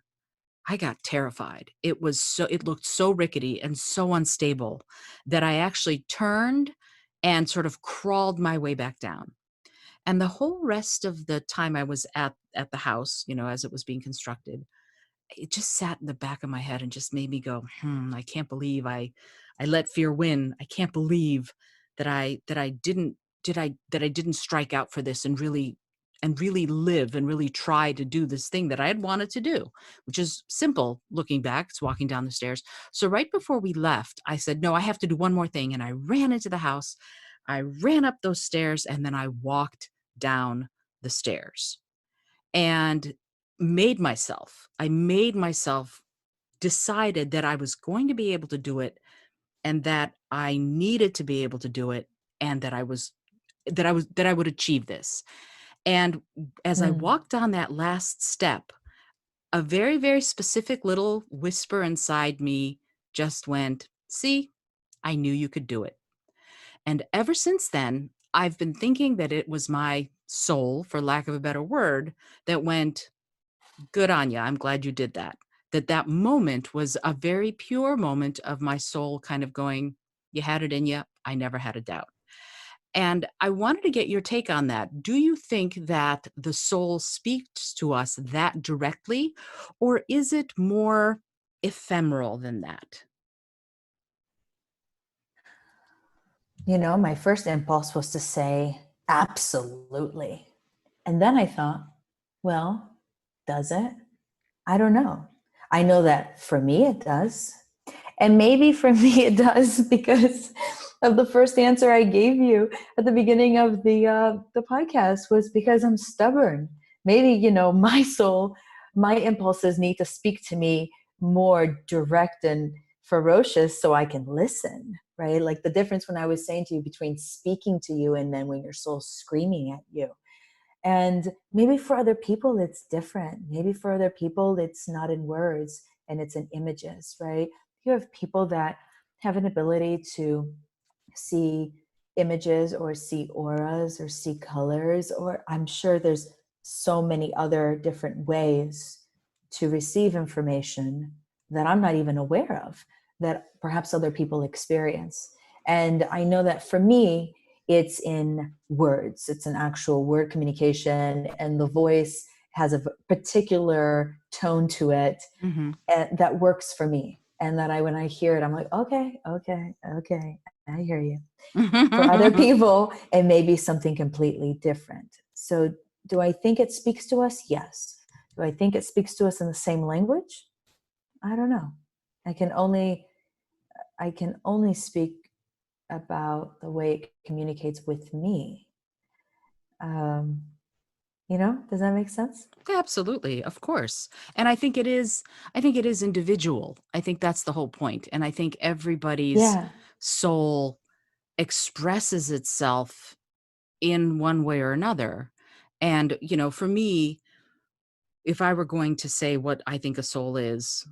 I got terrified. It looked so rickety and so unstable that I actually turned and sort of crawled my way back down. And the whole rest of the time I was at the house, as it was being constructed, it just sat in the back of my head and just made me go, I can't believe I let fear win. I can't believe that I didn't strike out for this and really live and really try to do this thing that I had wanted to do, which is simple looking back. It's walking down the stairs. So right before we left, I said, no, I have to do one more thing. And I ran into the house. I ran up those stairs, and then I walked down the stairs and I made myself decided that I was going to be able to do it, and that I needed to be able to do it, and that I would achieve this. And as I Mm. walked down that last step, a very, very specific little whisper inside me just went, see, I knew you could do it. And ever since then, I've been thinking that it was my soul, for lack of a better word, that went, good on you. I'm glad you did that. That moment was a very pure moment of my soul kind of going, you had it in you. I never had a doubt. And I wanted to get your take on that. Do you think that the soul speaks to us that directly, or is it more ephemeral than that? My first impulse was to say, absolutely. And then I thought, well, does it? I don't know. I know that for me it does. And maybe for me it does because of the first answer I gave you at the beginning of the podcast, was because I'm stubborn. Maybe, my soul, my impulses need to speak to me more direct and ferocious so I can listen, right? Like the difference when I was saying to you between speaking to you and then when your soul's screaming at you. And maybe for other people, it's different. Maybe for other people, it's not in words and it's in images, right? You have people that have an ability to see images or see auras or see colors, or I'm sure there's so many other different ways to receive information that I'm not even aware of, that perhaps other people experience. And I know that for me, it's in words. It's an actual word communication, and the voice has a particular tone to it Mm-hmm. that works for me. And that when I hear it, I'm like, okay, okay, okay, I hear you. For other people, it may be something completely different. So, do I think it speaks to us? Yes. Do I think it speaks to us in the same language? I don't know. I can only speak about the way it communicates with me. Um, does that make sense? Absolutely, of course. And I think it is individual. I think that's the whole point. And I think everybody's Yeah. soul expresses itself in one way or another. And, for me, if I were going to say what I think a soul is,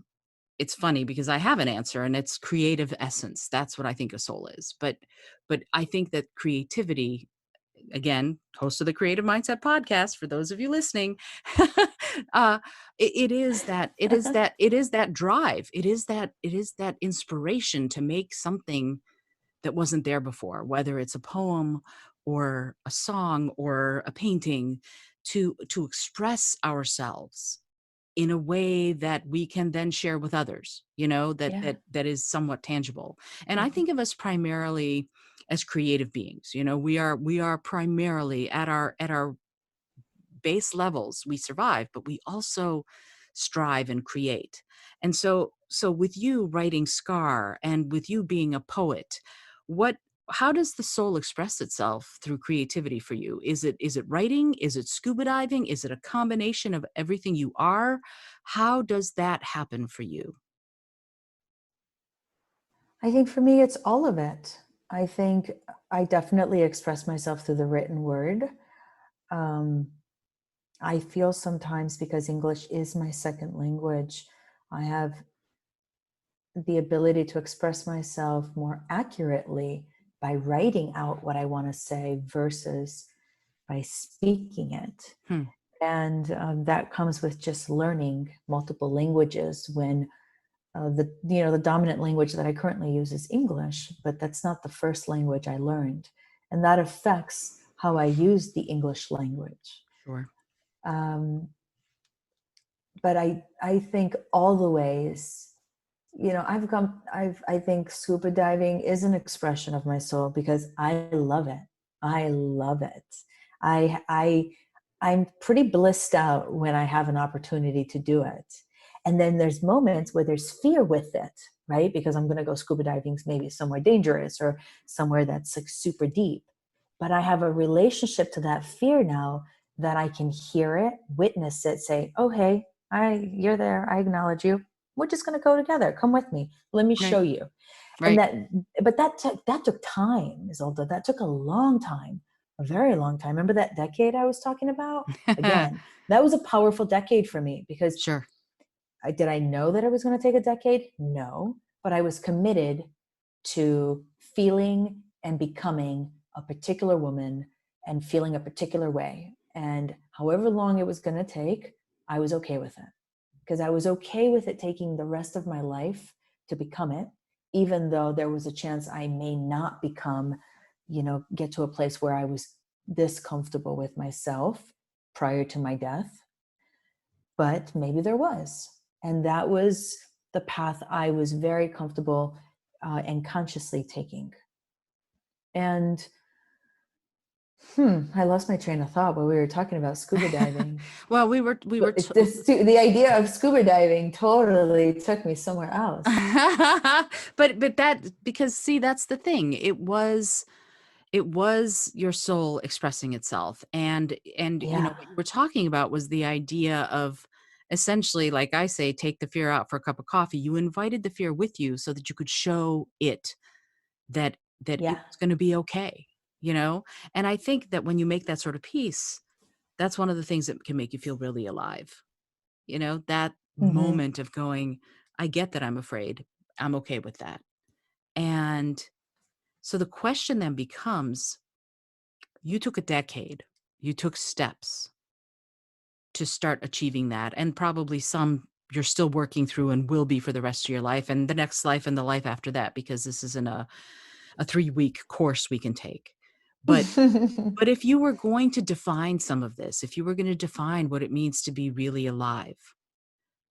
it's funny because I have an answer, and it's creative essence. That's what I think a soul is. But I think that creativity, again, host of the Creative Mindset podcast, for those of you listening, it is that drive. It is that inspiration to make something that wasn't there before, whether it's a poem or a song or a painting. to express ourselves in a way that we can then share with others, Yeah. that is somewhat tangible. And I Mhm. think of us primarily as creative beings. We are primarily at our base levels, we survive, but we also strive and create. And so with you writing Scar and with you being a poet, what how does the soul express itself through creativity for you? Is it writing? Is it scuba diving? Is it a combination of everything you are? How does that happen for you? I think for me, it's all of it. I think I definitely express myself through the written word. Um, I feel sometimes because English is my second language, I have the ability to express myself more accurately by writing out what I want to say versus by speaking it. Hmm. And that comes with just learning multiple languages when the dominant language that I currently use is English, but that's not the first language I learned. And that affects how I use the English language. Sure. Um, but I think all the ways, I think scuba diving is an expression of my soul because I love it. I love it. I I'm pretty blissed out when I have an opportunity to do it. And then there's moments where there's fear with it, right? Because I'm going to go scuba diving maybe somewhere dangerous or somewhere that's like super deep. But I have a relationship to that fear now that I can hear it, witness it, say, "Oh, hey, you're there. I acknowledge you. We're just going to go together. Come with me. Let me Right. show you." And Right. but that took time, Isolde. That took a long time, a very long time. Remember that decade I was talking about? Again, that was a powerful decade for me because Sure. did I know that it was going to take a decade? No, but I was committed to feeling and becoming a particular woman and feeling a particular way. And however long it was going to take, I was okay with it because I was okay with it taking the rest of my life to become it, even though there was a chance I may not get to a place where I was this comfortable with myself prior to my death. But maybe there was. And that was the path I was very comfortable and consciously taking. And I lost my train of thought while we were talking about scuba diving. Well, we were The idea of scuba diving totally took me somewhere else. but that, because see, that's the thing. It was your soul expressing itself, and Yeah. what you were talking about was the idea of, essentially, like I say, take the fear out for a cup of coffee. You invited the fear with you so that you could show it that it Yeah. was going to be okay, you know and I think that when you make that sort of peace, that's one of the things that can make you feel really alive. That Hmm. moment of going, I get that I'm afraid. I'm okay with that. And so the question then becomes, you took a decade, you took steps to start achieving that. And probably some you're still working through and will be for the rest of your life and the next life and the life after that, because this isn't a 3-week course we can take. But but if you were going to define some of this, if you were going to define what it means to be really alive,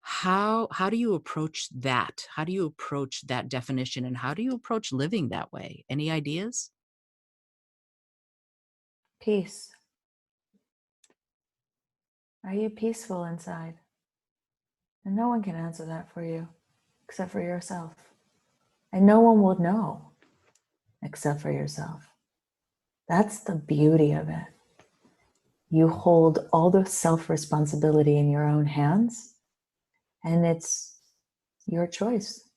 how do you approach that? How do you approach that definition, and how do you approach living that way? Any ideas? Peace. Are you peaceful inside? And no one can answer that for you except for yourself. And no one will know except for yourself. That's the beauty of it. You hold all the self responsibility in your own hands, and it's your choice.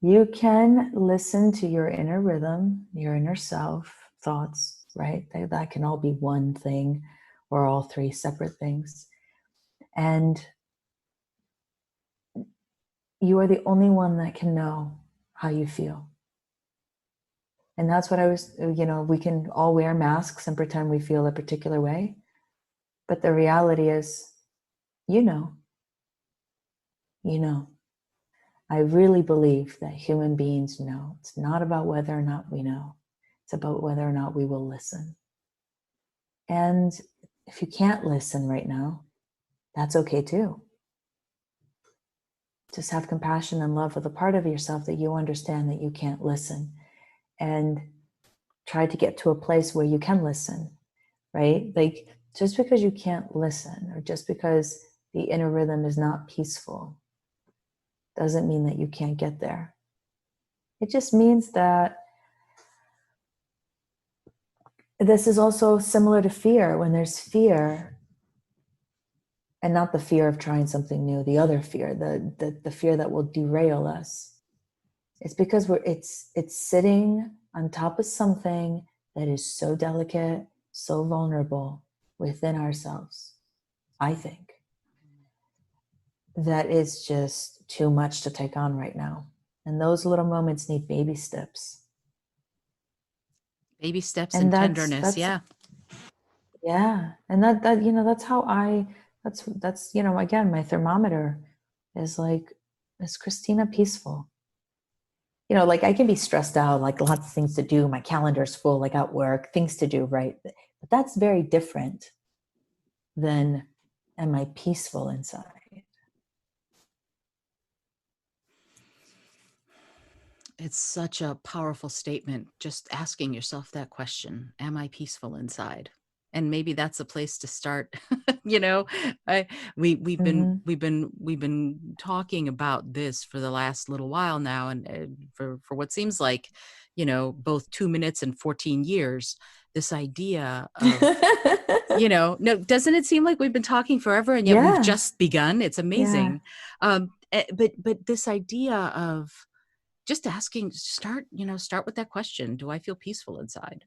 You can listen to your inner rhythm, your inner self, thoughts, right? That can all be one thing or all three separate things. And you are the only one that can know how you feel. And that's what we can all wear masks and pretend we feel a particular way. But the reality is, you know, you know. I really believe that human beings know. It's not about whether or not we know. It's about whether or not we will listen. And if you can't listen right now, that's okay too. Just have compassion and love for the part of yourself that you understand that you can't listen, and try to get to a place where you can listen, right? Like, just because you can't listen or just because the inner rhythm is not peaceful doesn't mean that you can't get there. It just means that this is also similar to fear. When there's fear, and not the fear of trying something new, the other fear, the fear that will derail us, it's because it's sitting on top of something that is so delicate, so vulnerable within ourselves, I think, that is just too much to take on right now. And those little moments need baby steps. Baby steps And and tenderness. that's Yeah. yeah. And that that's how that's again, my thermometer is like, is Christina peaceful? Like, I can be stressed out, like lots of things to do, my calendar's full, like at work, things to do, right? But that's very different than, am I peaceful inside? It's such a powerful statement, just asking yourself that question. Am I peaceful inside? And maybe that's a place to start. you know, I we've been Mm-hmm. we've been talking about this for the last little while now, and for what seems like, both 2 minutes and 14 years, this idea of, no, doesn't it seem like we've been talking forever and yet we've Yeah. just begun? It's Yeah. amazing. But this idea of just asking, start with that question. Do I feel peaceful inside?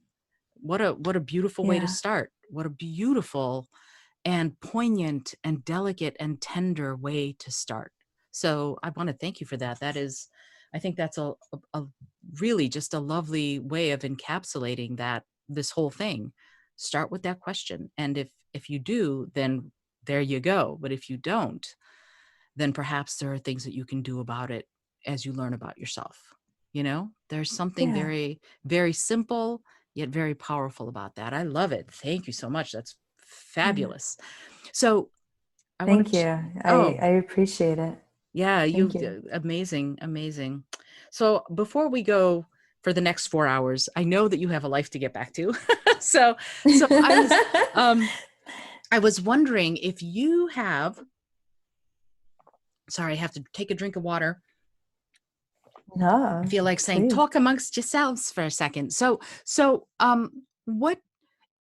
What a beautiful way to Yeah. start. What a beautiful and poignant and delicate and tender way to start. So I want to thank you for that. I think that's a really just a lovely way of encapsulating this whole thing. Start with that question. And if you do, then there you go. But if you don't, then perhaps there are things that you can do about it as you learn about yourself. There's something Yeah. very, very simple, yet very powerful about that. I love it. Thank you so much. That's Yeah. fabulous. So I wanted Thank to, you. oh, I appreciate it. yeah, Thank you. amazing, amazing. So before we go for the next 4 hours, I know that you have a life to get back to. so, so um, I was wondering if you have, sorry, I have to take a drink of water. I No, feel like saying, please. talk amongst yourselves for a second.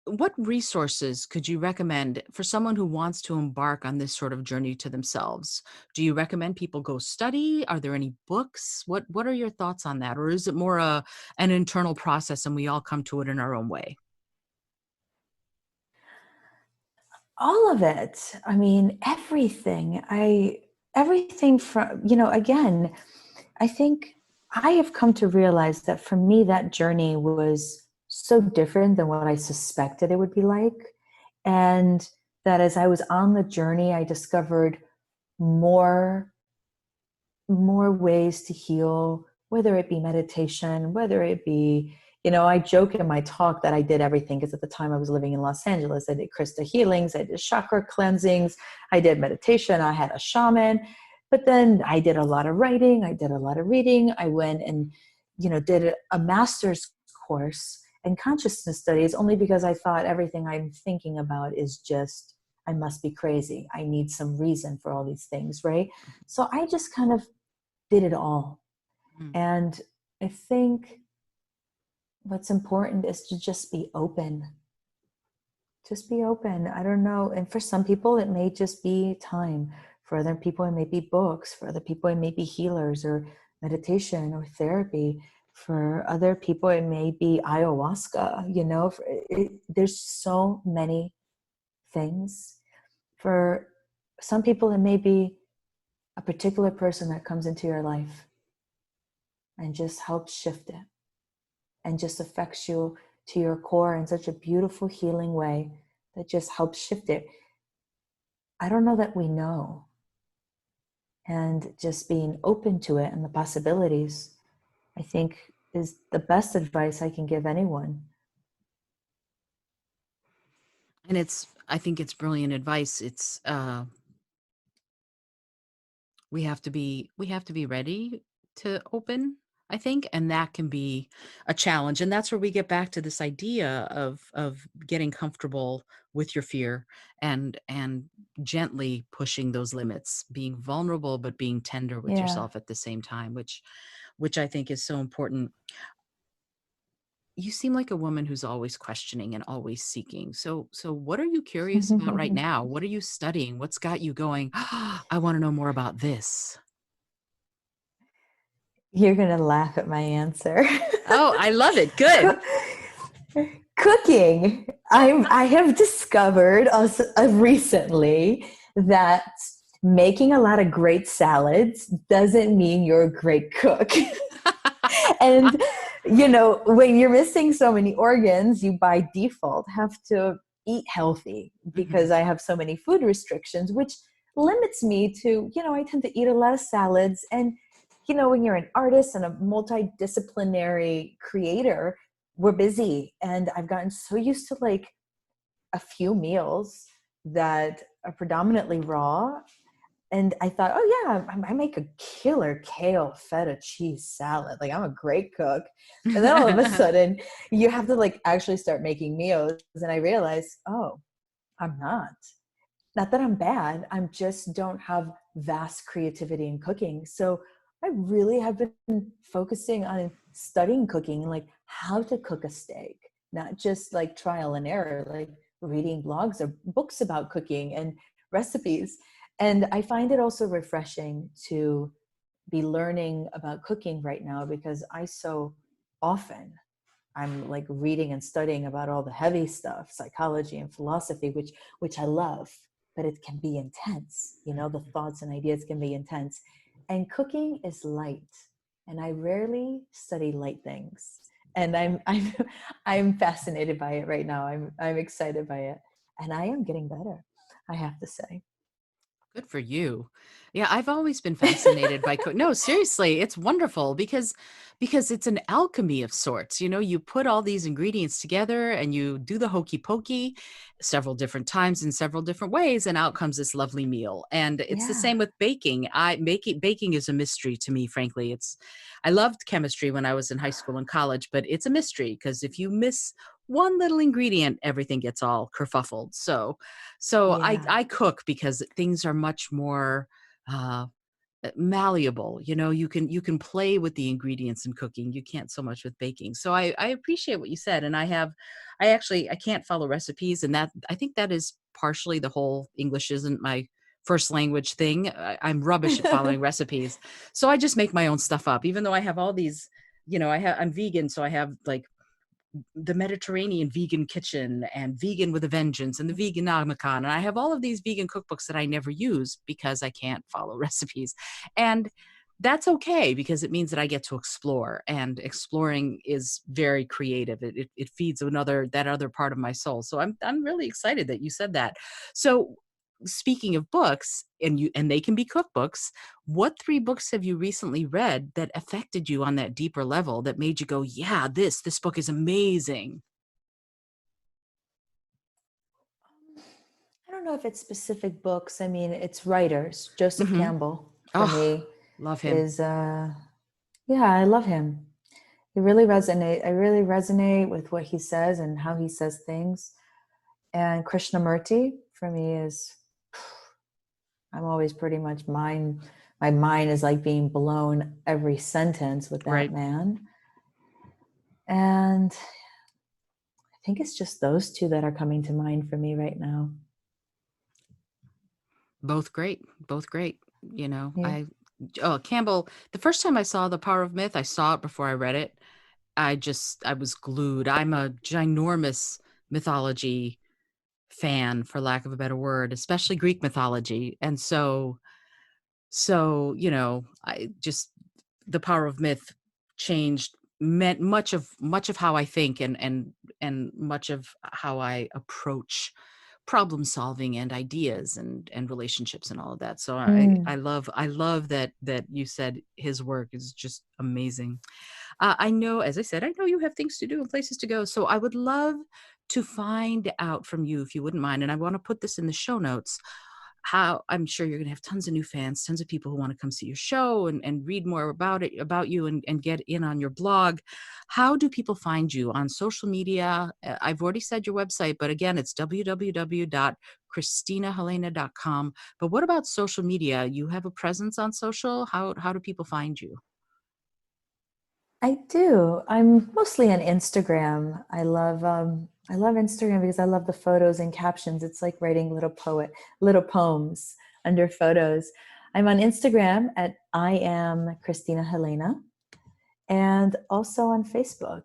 What resources could you recommend for someone who wants to embark on this sort of journey to themselves? Do you recommend people go study? Are there any books? What are your thoughts on that? Or is it more an internal process and we all come to it in our own way? All of it. I mean, everything from, again, I think I have come to realize that for me, that journey was so different than what I suspected it would be like. And that as I was on the journey, I discovered more ways to heal, whether it be meditation, whether it be, I joke in my talk that I did everything, because at the time I was living in Los Angeles. I did crystal healings, I did chakra cleansings, I did meditation, I had a shaman, but then I did a lot of writing, I did a lot of reading. I went and, did a master's course in consciousness studies, only because I thought everything I'm thinking about is just, I must be crazy. I need some reason for all these things, right? So I just kind of did it all. Mm. And I think what's important is to just be open. Just be open. I don't know. And for some people, it may just be time. For other people, it may be books. For other people, it may be healers or meditation or therapy. For other people, it may be ayahuasca. There's so many things. For some people, it may be a particular person that comes into your life and just helps shift it and just affects you to your core in such a beautiful healing way that just helps shift it. I don't know that we know. And just being open to it and the possibilities, I think, is the best advice I can give anyone. And I think it's brilliant advice. We have to be ready to open, I think, and that can be a challenge. And that's where we get back to this idea of getting comfortable with your fear and gently pushing those limits, being vulnerable but being tender with Yeah. yourself at the same time, which I think is so important. You seem like a woman who's always questioning and always seeking. So what are you curious about right now? What are you studying? What's got you going, I want to know more about this? You're gonna laugh at my answer. Oh, I love it. Good. Coo- Cooking. I have discovered also, recently that making a lot of great salads doesn't mean you're a great cook. And when you're missing so many organs, you by default have to eat healthy Mhm. because I have so many food restrictions, which limits me to, I tend to eat a lot of salads. And when you're an artist and a multidisciplinary creator, we're busy, and I've gotten so used to like a few meals that are predominantly raw. And I thought, oh yeah, I make a killer kale feta cheese salad. Like, I'm a great cook. And then all of a sudden you have to like actually start making meals. And I realized, oh, I'm not. Not that I'm bad. I'm just don't have vast creativity in cooking. So I really have been focusing on studying cooking and like how to cook a steak, not just like trial and error, like reading blogs or books about cooking and recipes. And I find it also refreshing to be learning about cooking right now because I so often I'm like reading and studying about all the heavy stuff, psychology and philosophy, which I love, but it can be intense. The thoughts and ideas can be intense. And cooking is light. And I rarely study light things. And I'm fascinated by it right now. I'm excited by it. And I am getting better, I have to say. Good for you. Yeah, I've always been fascinated by no, seriously, it's wonderful because it's an alchemy of sorts. You put all these ingredients together and you do the hokey pokey several different times in several different ways, and out comes this lovely meal. And it's the Yeah. same with baking. Baking is a mystery to me, frankly. I loved chemistry when I was in high school and college, but it's a mystery because if you miss one little ingredient, everything gets all kerfuffled. So Yeah. I cook because things are much more uh, malleable. You can play with the ingredients in cooking. You can't so much with baking. So I appreciate what you said, and I can't follow recipes, and that I think that is partially the whole English isn't my first language thing. I'm rubbish at following recipes, so I just make my own stuff up. Even though I have all these, I'm vegan, so I have like the Mediterranean vegan kitchen and vegan with a vengeance and the veganomicon. And I have all of these vegan cookbooks that I never use because I can't follow recipes. And that's okay because it means that I get to explore, and exploring is very creative. It feeds that other part of my soul. So I'm really excited that you said that. So speaking of books, and they can be cookbooks, what 3 books have you recently read that affected you on that deeper level that made you go, yeah, this book is amazing? I don't know if it's specific books. I mean, it's writers. Joseph Hmm. Campbell for Oh, me love him. is yeah, I love him. He really resonate. I really resonate with what he says and how he says things. And Krishnamurti for me is, I'm always pretty much my mind is like being blown every sentence with that Right. man. And I think it's just those two that are coming to mind for me right now. Both great. Both great. Yeah. Campbell, the first time I saw The Power of Myth, I saw it before I read it. I was glued. I'm a ginormous mythology fan, for lack of a better word, especially Greek mythology. And so, I just, The Power of Myth changed meant much of how I think, and much of how I approach problem solving and ideas and relationships and all of that. So I Mm. I love I love that you said his work is just amazing. I know, as I said, I know you have things to do and places to go. So I would love to find out from you, if you wouldn't mind. And I want to put this in the show notes. How I'm sure you're going to have tons of new fans, tons of people who want to come see your show and read more about it, about you, and get in on your blog. How do people find you on social media? I've already said your website, but again, it's www.Christina-Helena.com. But what about social media? You have a presence on social? How do people find you? I do. I'm mostly on Instagram. I love Instagram because I love the photos and captions. It's like writing little poems under photos. I'm on Instagram at I am Christina Helena, and also on Facebook,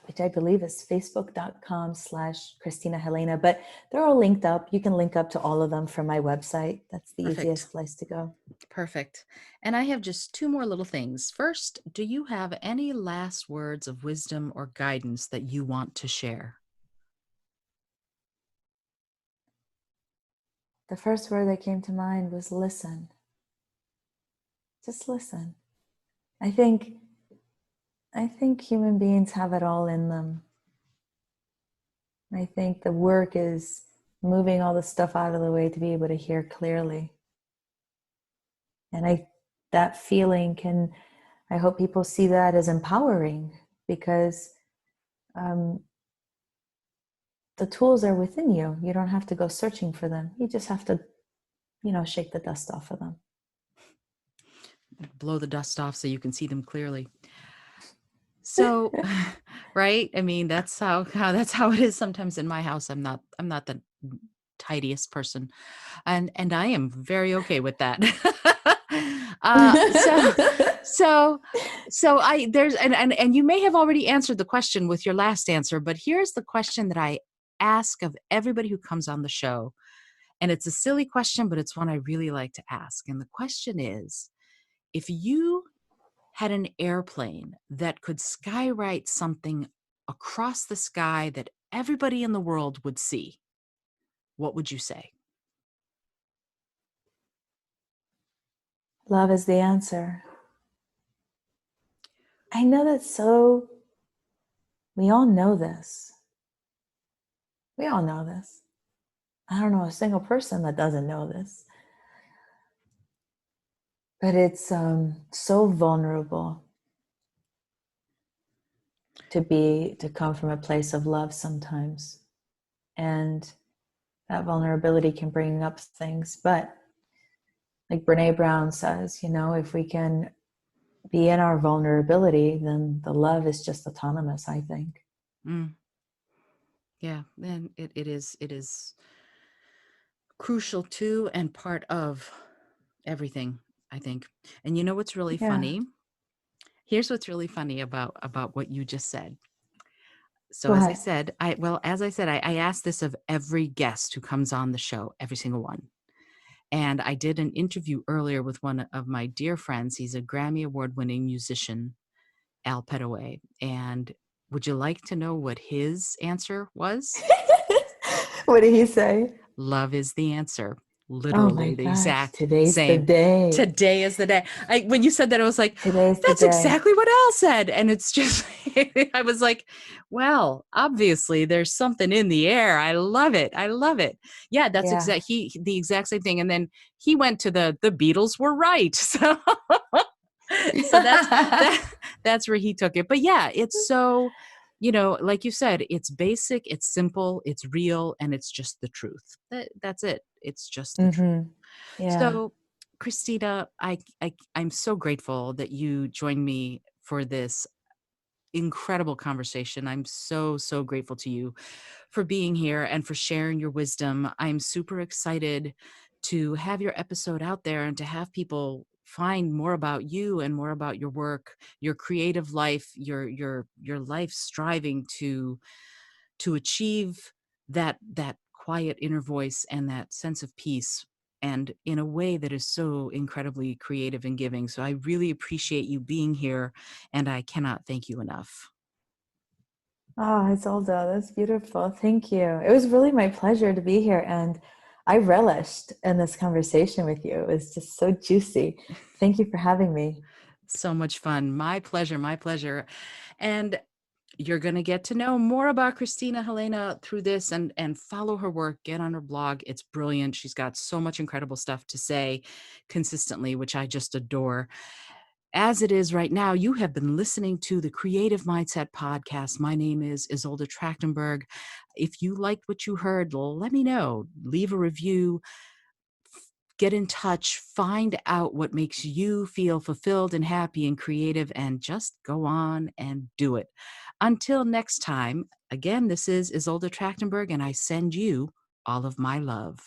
which I believe is facebook.com/Christina Helena. But they're all linked up. You can link up to all of them from my website. That's the Perfect. easiest place to go. Perfect. And I have just two more little things. First, do you have any last words of wisdom or guidance that you want to share? The first word that came to mind was listen. Just listen. I think human beings have it all in them. I think the work is moving all the stuff out of the way to be able to hear clearly. And that feeling I hope people see that as empowering, because the tools are within you. You don't have to go searching for them. You just have to, shake the dust off of them. Blow the dust off so you can see them clearly. So, right? I mean, that's how it is sometimes in my house. I'm not the tidiest person, and I am very okay with that. So there's and you may have already answered the question with your last answer, but here's the question that I ask of everybody who comes on the show. And it's a silly question, but it's one I really like to ask. And the question is, if you had an airplane that could skywrite something across the sky that everybody in the world would see, what would you say? Love is the answer. I know we all know this. We all know this. I don't know a single person that doesn't know this. But it's so vulnerable to come from a place of love sometimes. And that vulnerability can bring up things. But like Brene Brown says, if we can be in our vulnerability, then the love is just autonomous, I think. Mm. Yeah, and it is crucial to and part of everything, I think. And you know what's really funny? Here's what's really funny about what you just said. So as I said, I ask this of every guest who comes on the show, every single one. And I did an interview earlier with one of my dear friends. He's a Grammy Award-winning musician, Al Petaway. And would you like to know what his answer was? What did he say? Love is the answer. Oh my Literally the gosh, exact today's same. the day. Today is the day. When you said that, I was like, that's exactly what Al said. And it's just, I was like, well, obviously there's something in the air. I love it. I love it. Yeah, that's the exact same thing. And then he went to the Beatles were right. So, so that's where he took it. But yeah, it's so, like you said, it's basic, it's simple, it's real, and it's just the truth. That's it. It's just the truth. Yeah. So, Christina, I'm so grateful that you joined me for this incredible conversation. I'm so grateful to you for being here and for sharing your wisdom. I'm super excited to have your episode out there and to have people find more about you and more about your work, your creative life, your life striving to achieve that quiet inner voice and that sense of peace, and in a way that is so incredibly creative and giving. So I really appreciate you being here, and I cannot thank you enough. Oh, Isolda, that's beautiful. Thank you. It was really my pleasure to be here, and I relished in this conversation with you. It was just so juicy. Thank you for having me. So much fun. My pleasure. My pleasure. And you're going to get to know more about Christina Helena through this and follow her work, get on her blog. It's brilliant. She's got so much incredible stuff to say consistently, which I just adore. As it is right now, you have been listening to the Creative Mindset Podcast. My name is Isolde Trachtenberg. If you liked what you heard, let me know. Leave a review. Get in touch, find out what makes you feel fulfilled and happy and creative, and just go on and do it. Until next time, again, this is Isolde Trachtenberg, and I send you all of my love.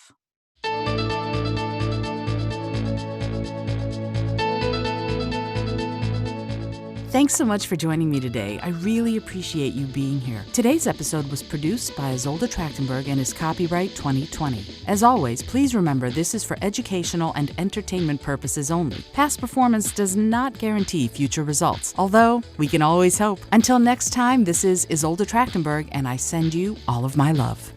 Thanks so much for joining me today. I really appreciate you being here. Today's episode was produced by Isolde Trachtenberg and is copyright 2020. As always, please remember this is for educational and entertainment purposes only. Past performance does not guarantee future results, although we can always hope. Until next time, this is Isolde Trachtenberg, and I send you all of my love.